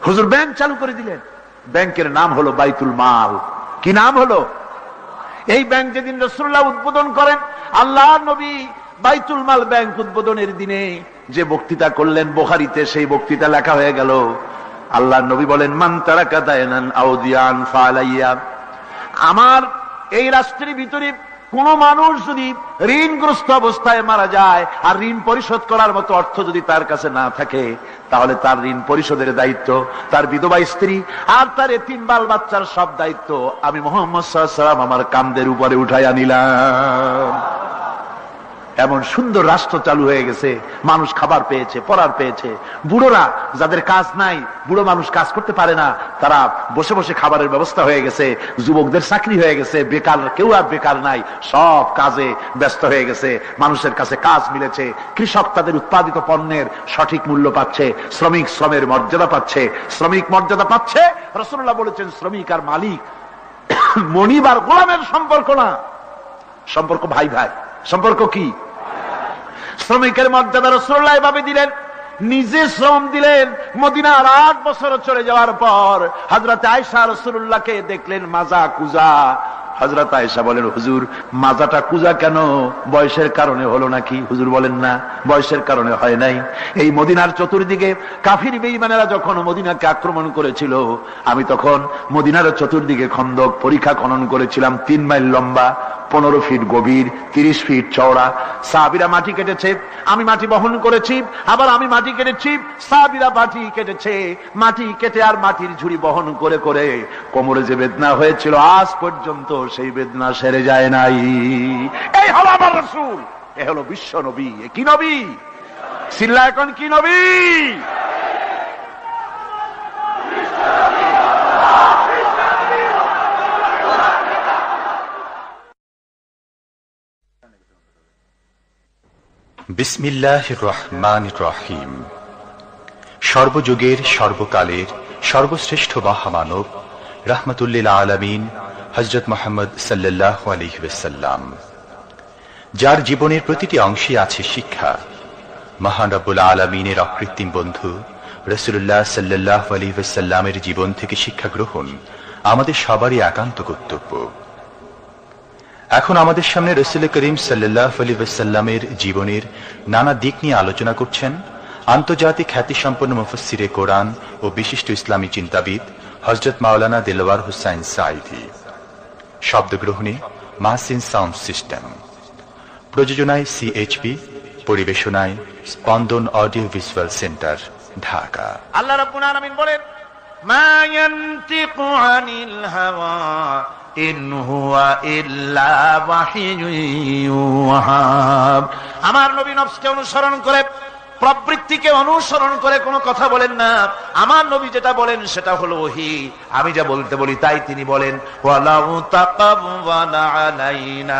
[SPEAKER 3] হুজুর ব্যাংক চালু করে দিলেন। ব্যাংকের নাম হলো বাইতুল মাল। কি নাম হলো? এই ব্যাংক যেদিন রাসূলুল্লাহ উদ্বোধন করেন, আল্লাহর নবী বাইতুল মাল ব্যাংক উদ্বোধনের দিনে যে বক্তৃতা করলেন, বুখারীতে সেই বক্তৃতা লেখা হয়ে গেল। আল্লাহর নবী বলেন মান তারাকা দায়নান আও দিয়ান ফালাইয়া, আমার এই রাষ্ট্রের ভিতরে কোন মানুষ যদি ঋণগ্রস্ত অবস্থায় মারা যায় আর ঋণ পরিশোধ করার মতো অর্থ যদি তার কাছে না থাকে, তাহলে তার ঋণ পরিশোধের দায়িত্ব, তার বিধবা স্ত্রী আর তার এতিম বাল বাচ্চার সব দায়িত্ব আমি মুহাম্মদ সাল্লাল্লাহু আলাইহি ওয়াসাল্লাম আমার কাঁধের উপরে উঠাইয়া নিলাম। এমন সুন্দর রাষ্ট্র চালু হয়ে গেছে, মানুষ খাবার পেয়েছে, পড়ার পেয়েছে। বুড়োরা যাদের কাজ নাই, বুড়ো মানুষ কাজ করতে পারে না, তারা বসে বসে খাবারের ব্যবস্থা হয়ে গেছে। যুবকদের চাকরি হয়ে গেছে, বেকার কেউ আর বেকার নাই, সব কাজে ব্যস্ত হয়ে গেছে, মানুষের কাছে কাজ মিলেছে। কৃষক তাদের উৎপাদিত পণ্যের সঠিক মূল্য পাচ্ছে, শ্রমিক শ্রমের মর্যাদা পাচ্ছে, শ্রমিক মর্যাদা পাচ্ছে। রাসূলুল্লাহ বলেছেন শ্রমিক আর মালিক মনিব আর গোলামের সম্পর্ক না, সম্পর্ক ভাই ভাই। সম্পর্ক কি? শ্রমিকের মর্যাদা রাসূলুল্লাহ এভাবে দিলেন, নিজে শ্রম দিলেন। মদিনার 8 বছর চলে যাওয়ার পর হযরত আয়েশা রাসূলুল্লাহকে দেখলেন মাজা কুজা। হযরত আয়েশা বলেন হুজুর মাজাটা কুজা কেন? বয়সের কারণে হলো নাকি? হুজুর বলেন না, বয়সের কারণে হয় নাই। এই মদিনার চতুর্দিকে কাফির বেঈমানেরা যখন মদিনাকে আক্রমণ করেছিল, আমি তখন মদিনার চতুর্দিকে খন্দক পরিখা খনন করেছিলাম, 3 মাইল লম্বা, 15 ফিট গভীর, 30 ফিট চওড়া। সাহাবীরা মাটি কেটেছে, আমি মাটি বহন করেছি, আবার আমি মাটি কেটেছি, সাহাবীরা মাটি কেটেছে। মাটি কেটে আর মাটির ঝুড়ি বহন করে করে কোমরে যে বেদনা হয়েছিল আজ পর্যন্ত সেই বেদনা সেরে যায় নাই। এই হলো আমার রাসূল, এ হলো বিশ্ব নবী। এ কি নবী? সিল্লা এখন কি নবী?
[SPEAKER 2] বিসমিল্লাহির রহমানির রহিম। সর্বযুগের সর্বকালের সর্বশ্রেষ্ঠ মহামানব রাহমাতুল্লিল আলামিন হযরত মুহাম্মদ সাল্লাল্লাহু আলাইহি ওয়াসাল্লাম, যার জীবনের প্রতিটি অংশে আছে শিক্ষা, মহান রব্বুল আলামিনের অকৃত্রিম বন্ধু রাসূলুল্লাহ সাল্লাল্লাহু আলাইহি ওয়াসাল্লামের জীবন থেকে শিক্ষা গ্রহণ আমাদের সবারই একান্ত কর্তব্য। এখন আমাদের সামনে রাসূল করিম সাল্লাল্লাহু আলাইহি ওয়াসাল্লামের জীবনের নানা দিক নিয়ে আলোচনা করছেন আন্তর্জাতিক খ্যাতিসম্পন্ন মুফাসসিরে কোরআন ও বিশিষ্ট ইসলামী চিন্তাবিদ হযরত মাওলানা দেলওয়ার হোসাইন সাঈদী। শব্দগ্রহণে মাহসিন সাউন্ড সিস্টেম, প্রযোজনায় সিএইচপি, পরিবেশনায় স্পন্দন অডিও ভিজুয়াল সেন্টার, ঢাকা।
[SPEAKER 1] আল্লাহ রাব্বুল আলামিন বলেন মা ইয়ানতিকু আনিল হাওয়া ইন হুয়া ইল্লা ওয়াহিয়ুন ইউহা। আমার নবী নফসকে অনুসরণ করে, প্রবৃত্তিকে অনুসরণ করে কোনো কথা বলেন না। আমার নবী যেটা বলেন সেটা হলো ওহী। আমি যা বলতে বলি তাই তিনি বলেন। ওয়ালাউ তাকাওয়ালা আলাইনা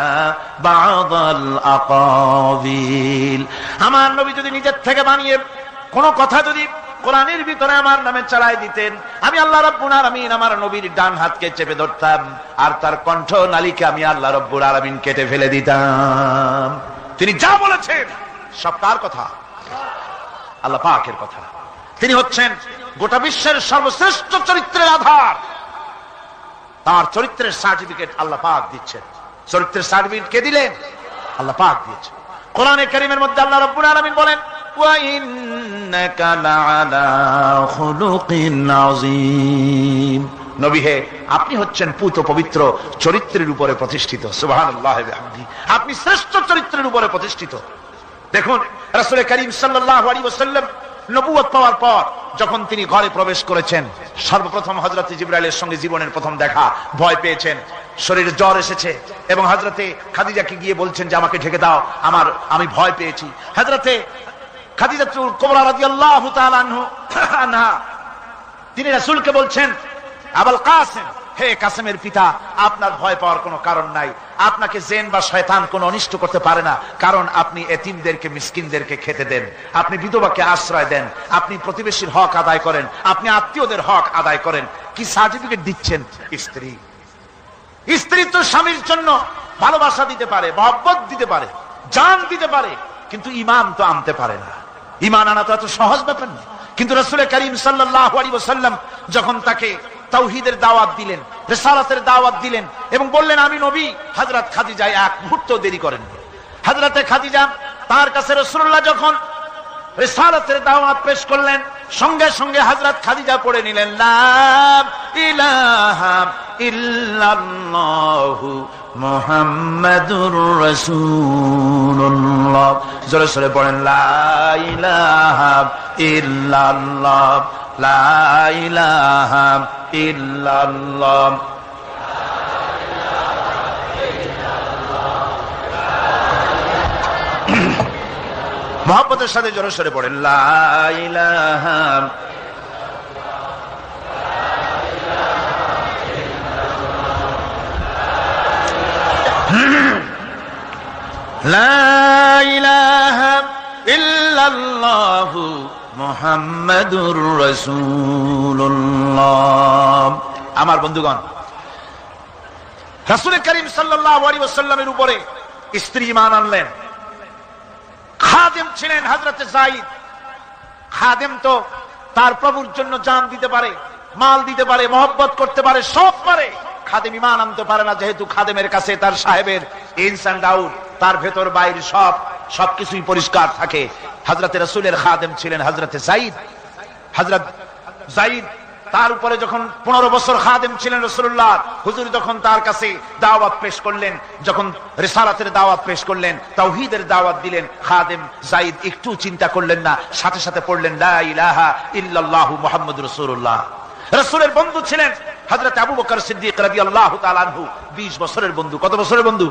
[SPEAKER 1] বা'দাল আকাবিল। আমার নবী যদি নিজের থেকে বানিয়ে কোনো কথা যদি কোরআনের ভিতরে আমার নামে চালাই দিতেন, আমি আল্লাহ রাব্বুল আলামিন আমার নবীর ডান হাতকে চেপে ধরতাম আর তার কণ্ঠ নালীকে আমি আল্লাহ রাব্বুল আলামিন কেটে ফেলে দিতাম। তিনি যা বলেছেন সব কার কথা? আল্লাহ পাকের কথা। তিনি হচ্ছেন গোটা বিশ্বের সর্বশ্রেষ্ঠ চরিত্রের আধার। তার চরিত্রের সার্টিফিকেট আল্লাহ পাক দিচ্ছেন। চরিত্রের সার্টিফিকেট কে দিলেন? আল্লাহ পাক দিয়েছেন। কোরআনে কারীমের মধ্যে আল্লাহ রাব্বুল আলামিন বলেন ওয়া ইন্নাকা লাআলা খুলুকিন আযীম। নবী হে, আপনি হচ্ছেন পুত পবিত্র চরিত্রের উপরে প্রতিষ্ঠিত। সুবহানাল্লাহি ওয়া বিহামদিহি। আপনি শ্রেষ্ঠ চরিত্রের উপরে প্রতিষ্ঠিত। দেখুন রাসূল করিম সাল্লাল্লাহু আলাইহি ওয়াসাল্লাম নবুয়ত পাওয়ার পর যখন তিনি ঘরে প্রবেশ করেছেন, সর্বপ্রথম হযরত জিবরাইলের সঙ্গে জীবনের প্রথম দেখা, ভয় পেয়েছেন, শরীরে জ্বর এসেছে এবং হযরতে খাদিজাকে গিয়ে বলছেন যে আমাকে ঢেকে দাও, আমি ভয় পেয়েছি। হযরতে খাদিজাতুল কুবরা রাদিয়াল্লাহু তাআলা আনহা তিনি রাসূলকে বলছেন আবুল কাসেম, হে কাসেমের পিতা, আপনার ভয় পাওয়ার কোনো কারণ নাই। আপনাকে জিন বা শয়তান কোনো অনিষ্ট করতে পারে না, কারণ আপনি এতিমদেরকে, মিসকিনদেরকে খেতে দেন, আপনি বিধবাকে আশ্রয় দেন, আপনি প্রতিবেশীর হক আদায় করেন, আপনি আত্মীয়দের হক আদায় করেন। কি সার্টিফিকেট দিচ্ছেন? স্ত্রী। স্ত্রী তো স্বামীর জন্য ভালোবাসা দিতে পারে, মহব্বত দিতে পারে, জান দিতে পারে, কিন্তু ঈমান তো আনতে পারে না। ঈমান আনা তো এত সহজ ব্যাপার না। কিন্তু রাসূল করিম সাল্লাল্লাহু আলাইহি ওয়াসাল্লাম যখন তাকে তাওহীদের দাওয়াত দিলেন, রিসালাতের দাওয়াত দিলেন এবং বললেন আমি নবী, হযরত খাদিজা এক মুহূর্ত দেরি করেন। হযরতে খাদিজা তার কাছে রাসূলুল্লাহ যখন রিসালাতের দাওয়াত পেশ করলেন, সঙ্গে সঙ্গে হযরত খাদিজা পড়ে নিলেন লা ইলাহা ইল্লাল্লাহু মুহাম্মাদুর রাসূলুল্লাহ। জোরে জোরে পড়েন লা ইলাহা ইল্লাল্লাহ, লা ইলাহা ইল্লাল্লাহ। মুহাব্বতের সাথে জোরে জোরে পড়েন লা ইলাহা লা ইলাহা ইল্লাল্লাহু মুহাম্মাদুর রাসূলুল্লাহ। আমার বন্ধুগণ, রাসূল করিম সাল্লাল্লাহু আলাইহি ওয়াসাল্লামের উপরে স্ত্রী ঈমান আনলেন। খাদেম ছিলেন হযরত যায়েদ। খাদেম তো তার প্রভুর জন্য জান দিতে পারে, মাল দিতে পারে, মহব্বত করতে পারে, সব পারে। খাদেম ঈমান আনতে পারে না, যেহেতু খাদেমের কাছে তার সাহেবের ইনস এন্ড আউট, তার ভেতর বাইরে সবকিছুই পরিষ্কার থাকে। হযরত রাসূলের খাদেম ছিলেন হযরত যায়েদ। হযরত যায়েদ তার উপরে যখন 15 বছর খাদেম ছিলেন রাসূলুল্লাহ, হুজুর যখন তার কাছে দাওয়াত পেশ করলেন, যখন রিসালাতের দাওয়াত পেশ করলেন, তাওহীদের দাওয়াত দিলেন, খাদেম যায়েদ একটু চিন্তা করলেন না, সাথে সাথে পড়লেন লা ইলাহা ইল্লাল্লাহু মুহাম্মাদুর রাসূলুল্লাহ। রাসূলের বন্ধু ছিলেন হযরত আবু বকর সিদ্দিক রাদিয়াল্লাহু তাআলা আনহু। 20 বছরের বন্ধু। কত বছরের বন্ধু?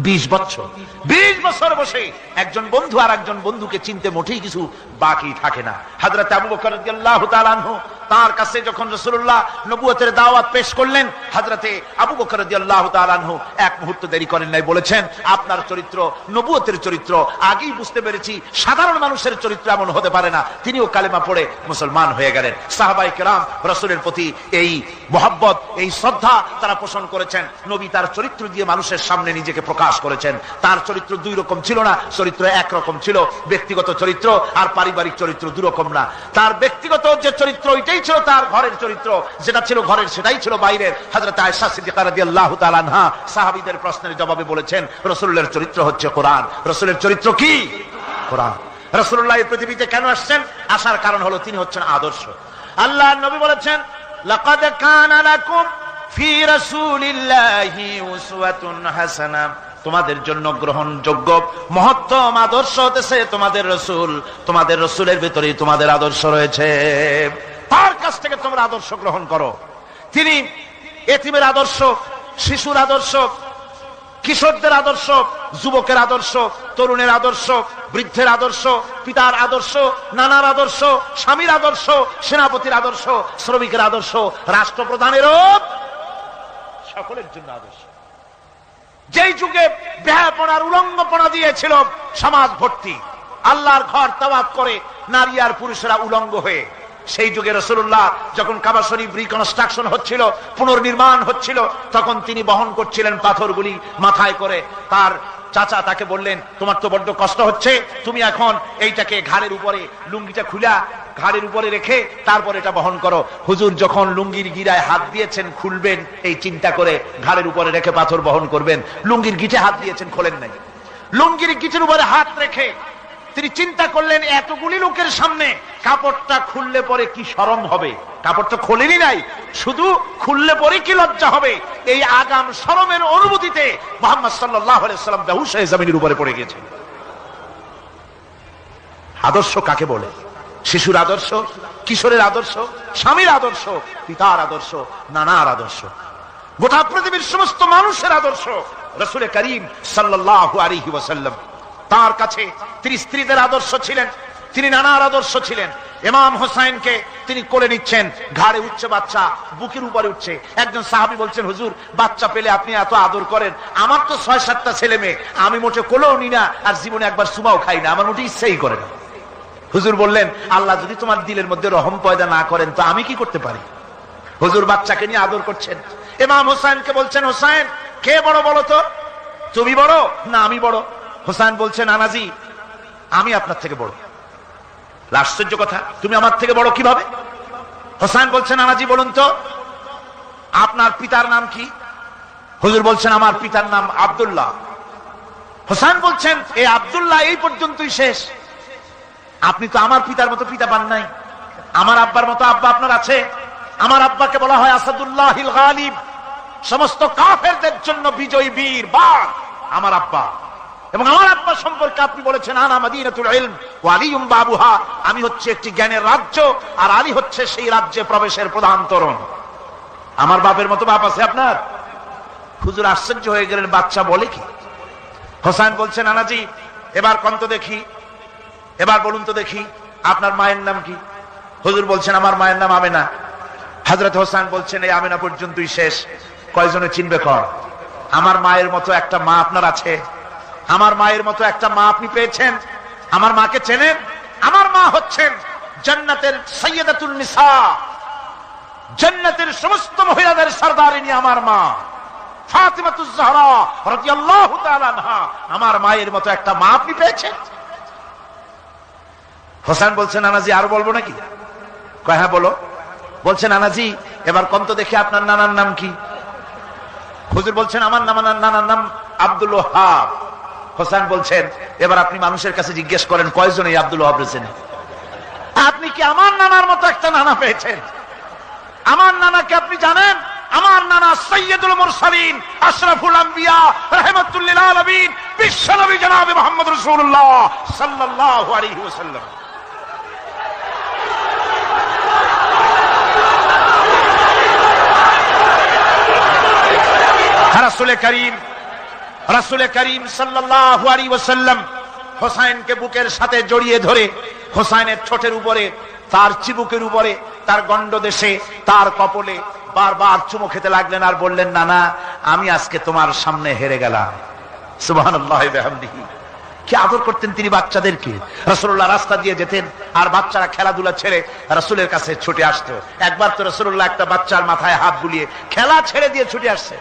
[SPEAKER 1] 20 বছর। 20 বছর বসে একজন বন্ধু আর একজন বন্ধুকে চিনতে মোটেই কিছু বাকি থাকে না। হযরত আবু বকর রাদিয়াল্লাহু তাআলা আনহু তার কাছে যখন রাসূলুল্লাহ নবুয়তের দাওয়াত পেশ করলেন, হযরতে আবু বকর রাদিয়াল্লাহু তাআলা আনহু এক মুহূর্ত দেরি করেন নাই, বলেছেন আপনার চরিত্র নবুয়তের চরিত্র। আগেই বুঝতে পেরেছি সাধারণ মানুষের চরিত্র এমন হতে পারে না। তিনিও কালেমা পড়ে মুসলমান হয়ে গেলেন। সাহাবায়ে কেরাম রাসূলের প্রতি এই মহব্বত, এই শ্রদ্ধা তারা পোষণ করেছেন। নবী তার চরিত্র দিয়ে মানুষের সামনে নিজেকে প্রকাশ করেছেন। তার চরিত্র দুই রকম ছিল না, চরিত্র এক রকম ছিল। ব্যক্তিগত চরিত্র আর পারিবারিক চরিত্র দুই রকম না। তার ব্যক্তিগত যে চরিত্র ওইটাই ছিল তার ঘরের চরিত্র, যেটা ছিল ঘরের সেটাই ছিল বাইরের। হযরত আয়েশা সিদ্দিকা রাদিয়াল্লাহু তাআলা আনহা সাহাবীদের প্রশ্নের জবাবে বলেছেন রাসূলের চরিত্র হচ্ছে কোরআন। রাসূলের চরিত্র কি? কোরআন। রাসূলুল্লাহ এই পৃথিবীতে কেন আসছেন? আসার কারণ হলো তিনি হচ্ছেন আদর্শ। আল্লাহর নবী বলেছেন লাকাদ কানা লাকুম ফি রাসূলিল্লাহি উসওয়াতুন হাসানাহ, তোমাদের জন্য গ্রহণযোগ্য মহত্তম আদর্শ হতেছে তোমাদের রাসূল। তোমাদের রাসূলের ভিতরেই তোমাদের আদর্শ রয়েছে। তার কাছ থেকে তোমরা আদর্শ গ্রহণ করো। তিনি এতিমের আদর্শ, শিশুর আদর্শ, কিশোরদের আদর্শ, যুবকের আদর্শ, তরুণের আদর্শ, বৃদ্ধের আদর্শ, পিতার আদর্শ, নানার আদর্শ, স্বামীর আদর্শ, সেনাপতির আদর্শ, শ্রমিকের আদর্শ, রাষ্ট্রপ্রধানেরও সকলের জন্য আদর্শ। যেই যুগে বেহাপনার উলঙ্গপনা দিয়েছিল সমাজ ভর্তি, আল্লাহর ঘর তাওয়াফ করে নারী আর পুরুষেরা উলঙ্গ হয়ে, সেই যুগে রাসূলুল্লাহ যখন কাবা শরীফ রিকনস্ট্রাকশন হচ্ছিল, পুনর্নির্মাণ হচ্ছিল, তখন তিনি বহন করছিলেন পাথরগুলি মাথায় করে। তার চাচা তাকে বললেন তোমার তো বড্ড কষ্ট হচ্ছে, তুমি এখন এইটাকে ঘাড়ের উপরে, লুঙ্গিটা খুলা ঘাড়ের উপরে রেখে তারপর এটা বহন করো। হুজুর যখন লুঙ্গির গিরায় হাত দিয়েছেন খুলবেন এই চিন্তা করে ঘাড়ের উপরে রেখে পাথর বহন করবেন, লুঙ্গির গিটে হাত দিয়েছেন, খোলেন নাই। লুঙ্গির গিটের উপরে হাত রেখে তিনি চিন্তা করলেন এতগুলি লোকের সামনে কাপড়টা খুললে পরে কি শরম হবে। কাপড়টা খোলেনি নাই, শুধু খুললে পরে কি লজ্জা হবে। এই আগাম শরমের অনুভূতিতে মুহাম্মদ সাল্লাল্লাহু আলাইহি ওয়াসাল্লাম বেহুশ হয়ে জমিনের উপরে পড়ে গেছেন। আদর্শ কাকে বলে? শিশুর আদর্শ, কিশোরের আদর্শ, স্বামীর আদর্শ, পিতার আদর্শ, নানার আদর্শ, গোটা পৃথিবীর সমস্ত মানুষের আদর্শ রাসূল করিম সাল্লাল্লাহু আলাইহি ওয়াসাল্লাম। তার কাছে তিনি স্ত্রীদের আদর্শ ছিলেন, তিনি নানার আদর্শ ছিলেন। ইমাম হোসাইনকে তিনি কোলে নিচ্ছেন, ঘাড়ে উঠছে বাচ্চা, বুকের উপরে উঠছে। একজন সাহাবী বলছেন, হুজুর বাচ্চা পেলে আপনি এত আদর করেন, আমার তো ৬-৭টা ছেলে মেয়ে, আমি মোটে কোলেও নি না, আর জীবনে একবার সুমাও খাই না, আমার মোটে ইচ্ছাই করে না। হুজুর বললেন, আল্লাহ যদি তোমার দিলের মধ্যে রহম পয়দা না করেন তো আমি কি করতে পারি? হুজুর বাচ্চাকে নিয়ে আদর করছেন। ইমাম হোসাইনকে বলছেন, হোসাইন কে বড় বলো তো, তুমি বড় না আমি বড়? হোসাইন বলছেন, নানাজি আমি আপনার থেকে বড়। আশ্চর্য কথা, তুমি আমার থেকে বড় কিভাবে? হোসাইন বলছেন, নানাজি বলুন তো আপনার পিতার নাম কি? হুজুর বলছেন, আমার পিতার নাম আব্দুল্লাহ। হোসাইন বলছেন, এই আব্দুল্লাহ এই পর্যন্তই শেষ, আপনি তো আমার পিতার মতো পিতা পান নাই, আমার আব্বার মতো আব্বা আপনার আছে। আমার আব্বাকে বলা হয় আসাদুল্লাহিল গালিব, সমস্ত কাফেরদের জন্য বিজয়ী বীর বাঘ আমার আব্বা। এবং আমার আব্বা সম্পর্কে আপনি বলেছেন, আনা মাদিনাতুল ইলম ওয়া আলিয়ুম বাবুহা, আমি হচ্ছে একটি জ্ঞানের রাজ্য, আর আলী হচ্ছে সেই রাজ্যে প্রবেশের প্রধান তোরণ। আমার বাপের মতো বাপ আছে আপনার? হুজুর আশ্চর্য হয়ে গেলেন, বাচ্চা বলে কি? হোসেন বলছেন, নানাজি এবার কোন তো দেখি, এবার বলুন তো দেখি আপনার মায়ের নাম কি? হুজুর বলছেন, আমার মায়ের নাম আমেনা। হযরত হোসেন বলছেন, এই আমেনা পর্যন্তই শেষ, কয়জনে চিনবে কর? আমার মায়ের মতো একটা মা আপনার আছে? আমার মায়ের মতো একটা মা আপনি পেয়েছেন? আমার মাকে চেনেন? আমার মা হচ্ছেন জান্নাতের সাইয়্যিদাতুন নিসা, জান্নাতের সমস্ত মহিলাদের সরদারিনী আমার মা ফাতিমাতুজ জাহরা রাদিয়াল্লাহু তাআলা আনহা। আমার মায়ের মতো একটা মা আপনি পেয়েছেন? হোসেন বলছেন, নানাজি আর বলবো নাকি? কয় হ্যাঁ বলো। বলছেন, নানাজি এবার কোন তো দেখি আপনার নানার নাম কি? হুজুর বলছেন, আমার নানার নাম আব্দুল ওয়াহাব। হোসেন বলছেন, এবার আপনি মানুষের কাছে জিজ্ঞেস করেন কয়জন এই আব্দুল ওয়াহাব রয়েছেন? আপনি কি আমার নানার মতো একটা নানা পেয়েছেন? আমার নানাকে আপনি জানেন? আমার নানা সাইয়্যিদুল মুরসালিন, আশরাফুল আম্বিয়া, রাহমাতুল লিল আলামিন, বিশ্বনবী জনাবে মুহাম্মদ রাসূলুল্লাহ সাল্লাল্লাহু আলাইহি ওয়াসাল্লাম। রাসূল করিম সাল্লাল্লাহু আলাইহি ওয়াসাল্লাম হোসাইনকে বুকের সাথে জড়িয়ে ধরে হোসাইনের ঠোঁটের উপরে, তার চিবুকের উপরে, তার গন্ডদেশে, তার কপলে বারবার চুমু খেতে লাগলেন আর বললেন, নানা আমি আজকে তোমার সামনে হেরে গেলাম। সুবহানাল্লাহি ওয়া বিহামদিহি। কি আদর করতেন তিনি বাচ্চাদেরকে। রাসূলুল্লাহ রাস্তা দিয়ে যেতেন আর বাচ্চারা খেলাধুলা ছেড়ে রাসূলের কাছে ছুটে আসতো। একবার তো রাসূলুল্লাহ একটা বাচ্চার মাথায় হাত বুলিয়ে খেলা ছেড়ে দিয়ে ছুটে আসছে।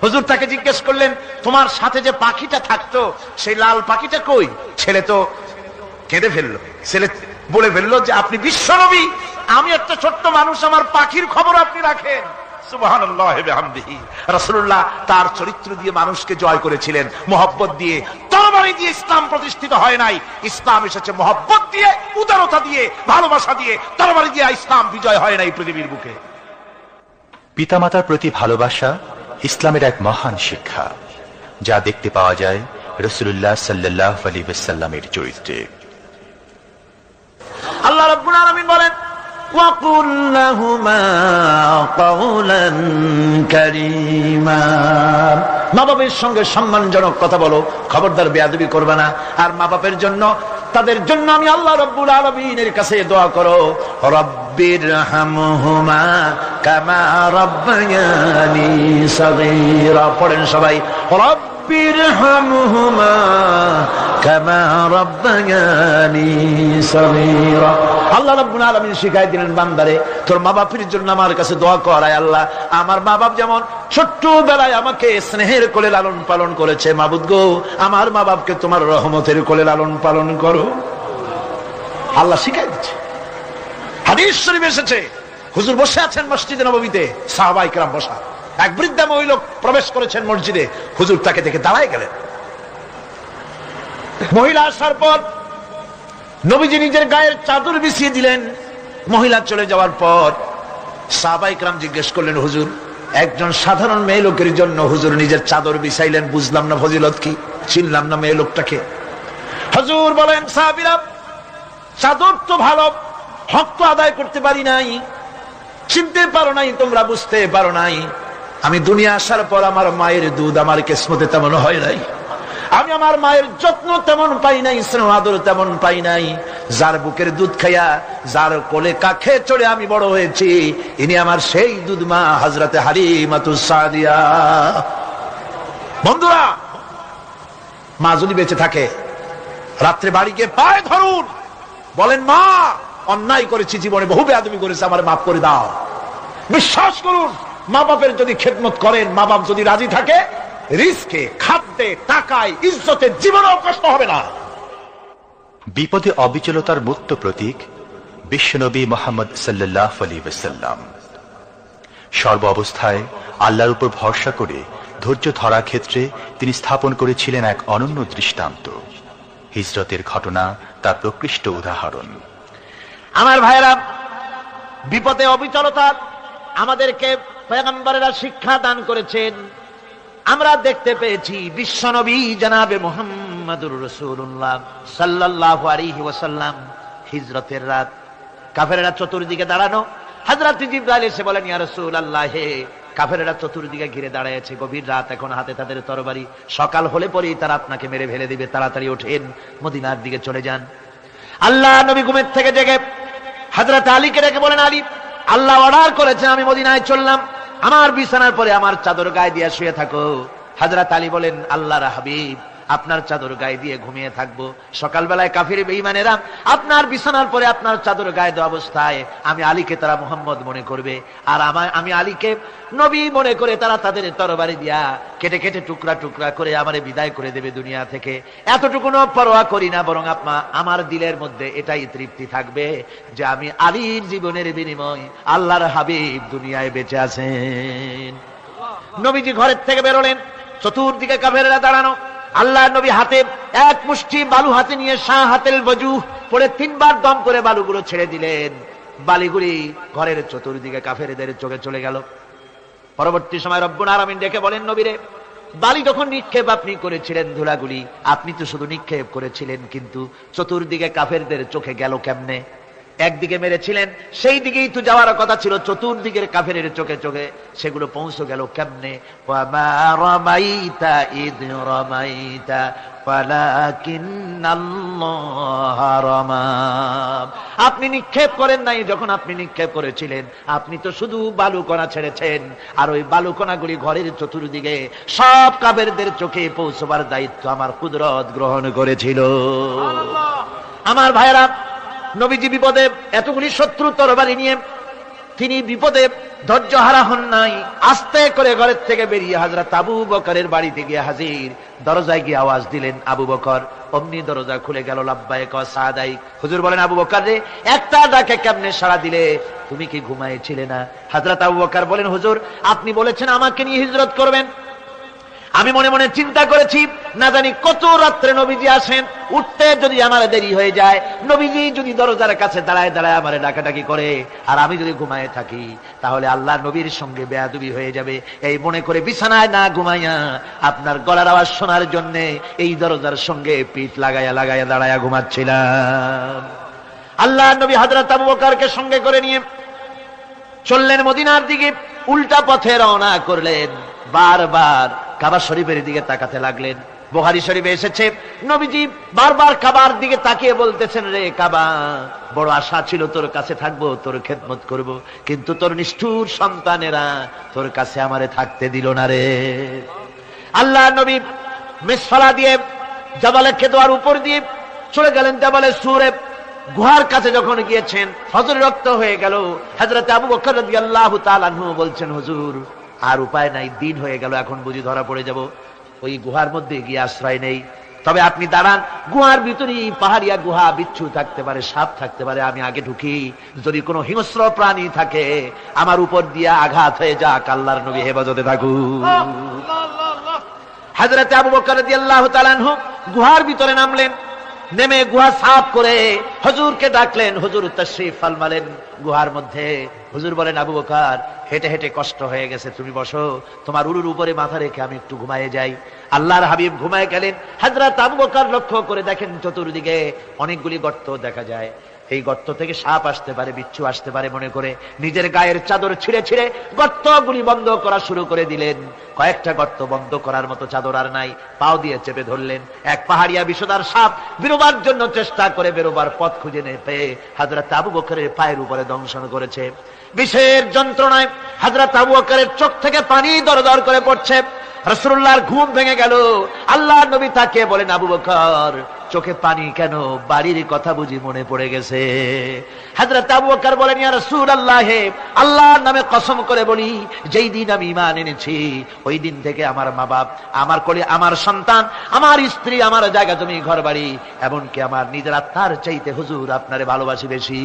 [SPEAKER 1] হুজুর তাকে জিজ্ঞেস করলেন, তোমার সাথে যে পাখিটা থাকতো সেই লাল পাখিটা কই? ছেলে তো কেঁদে ফেললো। ছেলে বলে ফেললো যে আপনি বিশ্বনবী, আমি একটা ছোট্ট মানুষ, আমার পাখির খবর আপনি রাখেন। সুবহানাল্লাহি ওয়া বিহামদিহি। রাসূলুল্লাহ তার চরিত্র দিয়ে মানুষকে জয় করেছিলেন, মহব্বত দিয়ে। তরবারি দিয়ে ইসলাম প্রতিষ্ঠিত হয় নাই, ইসলাম এসেছে মহব্বত দিয়ে, উদারতা দিয়ে, ভালোবাসা দিয়ে। তরবারি দিয়ে ইসলাম বিজয় হয় নাই পৃথিবীর বুকে।
[SPEAKER 2] পিতামাতার প্রতি ভালোবাসা ইসলামের এক মহান শিক্ষা, যা দেখতে পাওয়া যায় রাসূলুল্লাহ সাল্লাল্লাহু আলাইহি ওয়াসাল্লামের চরিত্রে।
[SPEAKER 1] আল্লাহ রাব্বুল আলামিন বলেন,
[SPEAKER 3] وَقُلْ لَهُمَا قَوْلًا كَرِيمًا। মা বাবার সঙ্গে সম্মানজনক কথা বলো, খবরদার বেয়াদবি করবে না। আর মা বাবার জন্য, তাদের জন্য আমি আল্লাহ রাব্বুল আলামিনের কাছে দোয়া করো, রব্বিরহামহুমা কামা রাব্বায়ানি সাগীরা। পড়েন সবাই, রব্বিরহামহুমা কামা রাব্বায়ানি সাগীরা। আল্লাহ রাব্বুল আলামিন শিখাই দিলেন, বান্দারে তোর মা বাপের জন্য আমার কাছে দোয়া কর, আয় আল্লাহ আমার মা বাপ যেমন ছোট্টবেলায় আমাকে স্নেহের কোলে লালন পালন করেছে, মাবুদ গো আমার মা বাপকে তোমার রহমতের কোলে লালন পালন করো। আল্লাহ শিখাই দিচ্ছে। হাদিস শরীফে এসেছে, হুজুর বসে আছেন মসজিদে নববীতে, সাহাবায়ে কেরাম বসা। এক বৃদ্ধা মহিলা প্রবেশ করেছেন মসজিদে, হুজুর তাকে দেখে দাঁড়ায় গেলেন। মহিলা আসার পর নবীজি নিজের গায়ের চাদর বিছিয়ে দিলেন। মহিলা চলে যাওয়ার পর সাহাবায়ে কেরাম জিজ্ঞেস করলেন, হুজুর একজন সাধারণ মেয়ে লোকের জন্য হুজুর নিজের চাদর বিছাইলেন, বুঝলাম না ফজিলত কি, চিনলাম না মেয়ে লোকটাকে। হুজুর বলেন, সাহাবীরা চাদর তো ভালো, হক তো আদায় করতে পারি নাই, চিনতে পারো নাই, তোমরা বুঝতে পারো নাই। আমি দুনিয়া আসার পর আমার মায়ের দুধ আমার কিসমতে তেমন হয় নাই, আমি আমার মায়ের যত্ন তেমন পাই নাই, স্নেহ আদর তেমন পাই নাই। যার বুকের দুধ খাইয়া, যার কোলে কাখে চড়ে আমি বড় হয়েছি, ইনি আমার সেই দুধমা হযরতে হালিমাতুস সাদিয়া। বন্ধুরা, মা যদি বেঁচে থাকে, রাত্রে বাড়ি গিয়ে পায়ে ধরুন, বলেন মা অন্যায় করেছি, জীবনে বহু বেয়াদবি করেছি, আমার মাফ করে দাও। বিশ্বাস করুন, মা বাপের যদি খেদমত করেন, মা বাপ যদি রাজি থাকে, রিস্কে, খাদ্যে, টাকায়, ইজ্জতে জীবনেও কষ্ট হবে না।
[SPEAKER 2] বিপদে অবিচলতার মূর্ত প্রতীক বিশ্বনবী মুহাম্মদ সাল্লাল্লাহু আলাইহি ওয়াসাল্লাম। সর্ব অবস্থায় আল্লাহর উপর ভরসা করে ধৈর্য ধরার ক্ষেত্রে তিনি স্থাপন করেছিলেন এক অনন্য দৃষ্টান্ত। হিজরতের ঘটনা তার প্রকৃষ্ট উদাহরণ।
[SPEAKER 1] আমার ভাইরা, বিপদে অবিচলতা আমাদেরকে পয়গম্বরেরা শিক্ষা দান করেছেন। আমরা দেখতে পেয়েছি বিশ্বনবী জনাবে মুহাম্মদুর রাসূলুল্লাহ সাল্লাল্লাহু আলাইহি ওয়াসাল্লাম হিজরতের রাত, কাফেররা চতুর্দিকে দাঁড়ানো। হযরত জিবরাইল এসে বলেন, ইয়া রাসূলুল্লাহ, হে কাফেররা চতুর্দিকে ঘিরে দাঁড়িয়েছে, গভীর রাত, এখন হাতে তাদের তরবারি, সকাল হলে পরেই তারা আপনাকে মেরে ফেলে দিবে, তাড়াতাড়ি ওঠেন, মদিনার দিকে চলে যান। আল্লাহ নবী ঘুমের থেকে জেগে হযরত আলীকে ডেকে বলেন, আলী, আল্লাহ অর্ডার করেছেন আমি মদিনায় চললাম, আমার বিছানার পরে আমার চাদর গায়ে দিয়ে শুয়ে থাকো। হযরত আলী বলেন, আল্লাহর হাবিব, আপনার চাদর গায়ে দিয়ে ঘুমিয়ে থাকবো, সকালবেলায় কাফির বেঈমানেরা আপনার বিছানার পরে আপনার চাদর গায়ে দেওয়া অবস্থায় আমি আলীকে তারা মুহাম্মদ মনে করবে, আর আমি আলীকে নবী মনে করে তারা তাদের তরবারি দিয়া কেটে কেটে টুকরা টুকরা করে আমারে বিদায় করে দেবে দুনিয়া থেকে। এতটুকুনো পরোয়া করি না, বরং আমার দিলের মধ্যে এটাই তৃপ্তি থাকবে যে আমি আলীর জীবনের বিনিময় আল্লাহর হাবিব দুনিয়ায় বেঁচে আছেন। নবীজি ঘরের থেকে বেরোলেন, চতুর্দিকে কাফেররা দাঁড়ানো। আল্লাহ নবী হাতে এক মুষ্টি বালু হাতে নিয়ে শাহাতেল ওযু পড়ে 3 বার দম করে বালুগুলো ছেড়ে দিলেন। বালিগুলি ঘরের চতুর্দিকে কাফেরদের চোখে চলে গেল। পরবর্তী সময় রব্বুল আলামিন ডেকে বলেন, নবীরে, বালি যখন নিক্ষেপ আপনি করেছিলেন, ধুলাগুলি আপনি তো শুধু নিক্ষেপ করেছিলেন, কিন্তু চতুর্দিকে কাফেরদের চোখে গেল কেমনে? একদিকে মেরেছিলেন, সেই দিকেই তো যাওয়ার কথা ছিল, চতুর্দিকের কাফেরের চোখে চোখে সেগুলো পৌঁছে গেল কেমনে? ওয়ামা রামাইতা ইদ রামাইতা ওয়ালাকিন্নাল্লাহ রামা। আপনি নিক্ষেপ করেন নাই, যখন আপনি নিক্ষেপ করেছিলেন আপনি তো শুধু বালুকণা ছেড়েছেন, আর ওই বালুকণাগুলি ঘরের চতুর্দিকে সব কাফেরদের চোখে পৌঁছবার দায়িত্ব আমার কুদরত গ্রহণ করেছিল। আমার ভাইরা, নবীজি বিপদে এতগুলি শত্রু তরবারি নিয়ে তিনি বিপদে ধৈর্য হারা হন নাই। আস্তে করে ঘরের থেকে বেরিয়ে হযরত আবু বকরের বাড়িতে গিয়ে হাজির। দরজায় গিয়ে আওয়াজ দিলেন, আবু বকর। অমনি দরজা খুলে গেল, লাব্বাইক ওয়া সাদাইক। হুজুর বলেন, আবু বকর রে, একটা ডাকে কেমনে সাড়া দিলে? তুমি কি ঘুমাইছিলে না? হযরত আবু বকর বলেন, হুজুর আপনি বলেছেন আমাকে নিয়ে হিজরত করবেন, আমি মনে মনে চিন্তা করেছি, না জানি কত রাত্রে নবীজি আসেন, উঠতে যদি আমার দেরি হয়ে যায়, নবীজি যদি দরজার কাছে দাঁড়ায় দাঁড়ায় আমার ডাকাডাকি করে, আর আমি যদি ঘুমায় থাকি, তাহলে আল্লাহ নবীর সঙ্গে বেয়াদবি হয়ে যাবে। এই মনে করে বিছানায় না ঘুমাইয়া আপনার গলার আওয়াজ শোনার জন্য এই দরজার সঙ্গে পিঠ লাগাইয়া লাগাইয়া দাঁড়াইয়া ঘুমাচ্ছিলাম। আল্লাহ নবী হযরত আবু বকরকে সঙ্গে করে নিয়ে চললেন মদিনার দিকে, উল্টা পথে রওনা করলেন। বারবার কাবা শরীফের দিকে তাকাতে লাগলেন। বুখারী শরীফে এসেছে, নবীজি বারবার কাবার দিকে তাকিয়ে বলতেছেন, রে কাবা, বড় আশা ছিল তোর কাছে থাকবো, তোর খেদমত করব, কিন্তু তোর নিষ্ঠুর সন্তানেরা তোর কাছে আমারে থাকতে দিল না রে। আল্লাহ নবী মিসফালা দিয়ে জাবালে খেদোয়ার উপর দিয়ে চলে গেলেন জাবালে সুরে। গুহার কাছে যখন গিয়েছেন, ফজর রক্ত হয়ে গেল। হযরত আবু বকর রাদিয়াল্লাহু তাআলা আনহু বলছেন, হুজুর আর উপায় নাই, দিন হয়ে গেল, এখন বুঝি ধরা পড়ে যাব, ওই গুহার মধ্যে গিয়ে আশ্রয় নেই। তবে আপনি দাঁড়ান, গুহার ভিতরে পাহাড়িয়া গুহা, বিচ্ছু থাকতে পারে, সাপ থাকতে পারে, আমি আগে ঢুকি, যদি কোনো হিংস্র প্রাণী থাকে আমার উপর দিয়ে আঘাত হয়ে যাক, আল্লাহর নবী হেফাজতে থাকুক। হযরত আবু বকর রাদিয়াল্লাহু তাআলা আনহু গুহার ভিতরে নামলেন। নেমে গুহা সাফ করে হুজুরকে ডাকলেন। হুজুর তাশরীফ ফরমালেন গুহার মধ্যে। হুজুর বলেন, আবু বকর, হেঁটে হেঁটে কষ্ট হয়ে গেছে, তুমি বসো, তোমার উরুর উপরে মাথা রেখে আমি একটু ঘুমায়ে যাই। আল্লাহর হাবিব ঘুমায় গেলেন। হযরত আবু বকর লক্ষ্য করে দেখেন চতুর্দিকে অনেকগুলি গর্ত দেখা যায়। এই গর্ত থেকে সাপ আসতে পারে, বিচ্ছু আসতে পারে মনে করে নিজের গায়ের চাদর ছিঁড়ে ছিঁড়ে গর্তগুলি বন্ধ করা শুরু করে দিলেন। কয়েকটা গর্ত বন্ধ করার মতো চাদর আর নাই, পাও দিয়ে চেপে ধরলেন। এক পাহাড়িয়া বিষধর সাপ বেরোবার জন্য চেষ্টা করে বেরোবার পথ খুঁজে নিয়ে পেয়ে হযরত আবু বকরের পায়ের উপরে দংশন করেছে। বিষের যন্ত্রণায় হযরত আবু বকরের চোখ থেকে পানি দরদর করে পড়ছে। রাসূলুল্লাহর ঘুম ভেঙে গেল। আল্লাহর নবী তাকে বলেন, আবু বকর চোখে পানি কেন? বাড়ির কথা বুঝি মনে পড়ে গেছে? হযরত আবু বকর বলেন, ইয়া রাসূলুল্লাহ, আল্লাহর নামে কসম করে বলি, যেই দিন আমি ঈমান এনেছি ওই দিন থেকে আমার মা বাপ, আমার কোলে আমার সন্তান, আমার স্ত্রী, আমার জায়গা জমি ঘর বাড়ি, এমনকি আমার নিজের আত্মার চাইতে হুজুর আপনারে ভালোবাসি বেশি।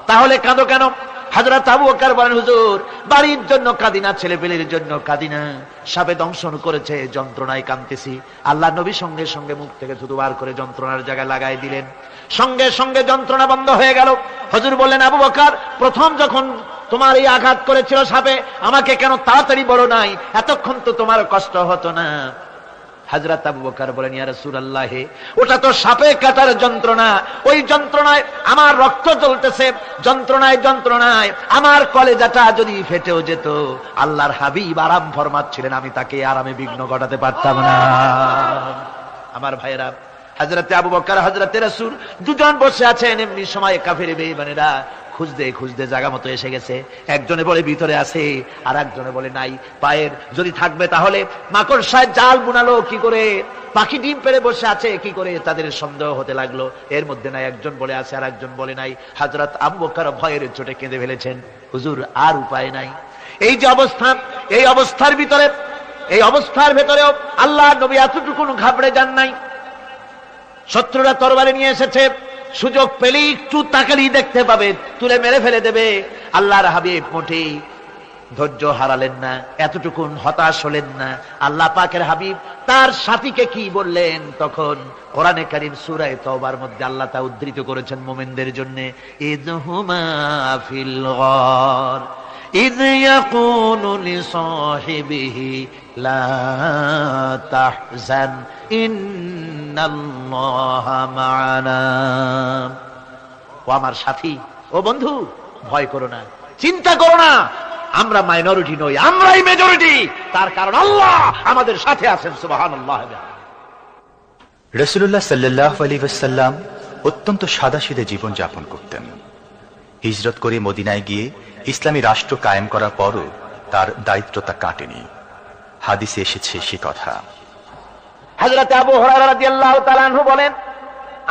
[SPEAKER 1] তাহলে কাঁদো কেন? হযরত আবু বকর বলেন, হুজুর বাড়ির জন্য কাঁদি না, ছেলে পেলের জন্য কাঁদি না, সাপে দংশন করেছে, যন্ত্রণায় কাঁদতেছি। আল্লাহ নবী সঙ্গে সঙ্গে মুখ থেকে থুতু বার করে যন্ত্রণার জায়গায় লাগাই দিলেন। সঙ্গে সঙ্গে যন্ত্রণা বন্ধ হয়ে গেল। হুজুর বললেন, আবু বকর প্রথম যখন তোমার এই আঘাত করেছিল সাপে, আমাকে কেন তাড়াতাড়ি বলো নাই? এতক্ষণ তো তোমার কষ্ট হতো না। হযরত আবু বকর বলেন, ইয়া রাসূলুল্লাহ, ওটা তো সাপে কাটার যন্ত্রণা, ওই যন্ত্রণায় আমার রক্ত জ্বলতেছে, যন্ত্রণায় যন্ত্রণায় আমার কলেজাটা যদি ফেটেও যেত। আল্লাহর হাবিব আরাম ফরমাচ্ছিলেন, আমি তাকে আরামে বিঘ্ন ঘটাতে পারতাম না। আমার ভাইয়েরা, হযরত আবু বকর হযরত রাসূল দুজন বসে আছেন। এমনি সময় কাফের বেঈমানেরা খুঁজতে খুঁজতে জায়গা মতো এসে গেছে। একজনে বলে ভিতরে আছে, আর একজনে বলে নাই। পায়ের যদি থাকবে তাহলে মাকড়সায় জাল বুনালো কি করে? পাখি ডিম পেড়ে বসে আছে কি করে? তাদের সন্দেহ হতে লাগলো। এর মধ্যে নাই, একজন বলে আছে আর একজন বলে নাই। হযরত আবু বকর ভয়ের চোটে কেঁদে ফেলেছেন, হুজুর আর উপায় নাই। এই যে অবস্থা, এই অবস্থার ভিতরে, এই অবস্থার ভেতরেও আল্লাহ নবী এতটুকু ঘাবড়ে যান নাই। শত্রুরা তরবারি নিয়ে এসেছে, সুযোগ পেলেই একটু তাকালেই দেখতে পাবে, তুলে মেরে ফেলে দেবে। আল্লাহর হাবিব মোটেই ধৈর্য হারালেন না, এতটুকু হতাশ হলেন না। আল্লাহ পাকের হাবিব তার সাথীকে কি বললেন? তখন কোরআনে কারীম সূরা তাওবার মধ্যে আল্লাহ তা উদ্ধৃত করেছেন মুমিনদের জন্য, ইযহুমা ফিল গার ইয ইয়াকুলু লিসাহিবিহি লা তাহজান ইন্নাল্লাহা মা'ানা। ও আমার সাথী, ও বন্ধু, ভয় করো না, চিন্তা করো না, আমরা মাইনরিটি নই, আমরাই মেজরিটি। তার কারণ আল্লাহ আমাদের সাথে আছেন। সুবহানাল্লাহ।
[SPEAKER 2] রাসূলুল্লাহ সাল্লাল্লাহু আলাইহি ওয়াসাল্লাম অত্যন্ত সাদাসিধে জীবন যাপন করতেন। হিজরত করে মদিনায় গিয়ে ইসলামী রাষ্ট্র কায়েম করার পরও তার দায়িত্বটা কাটেনি। হাদিসে এসেছে সে কথা।
[SPEAKER 1] হযরত আবু হুরায়রা রাদিয়াল্লাহু তাআলা আনহু বলেন,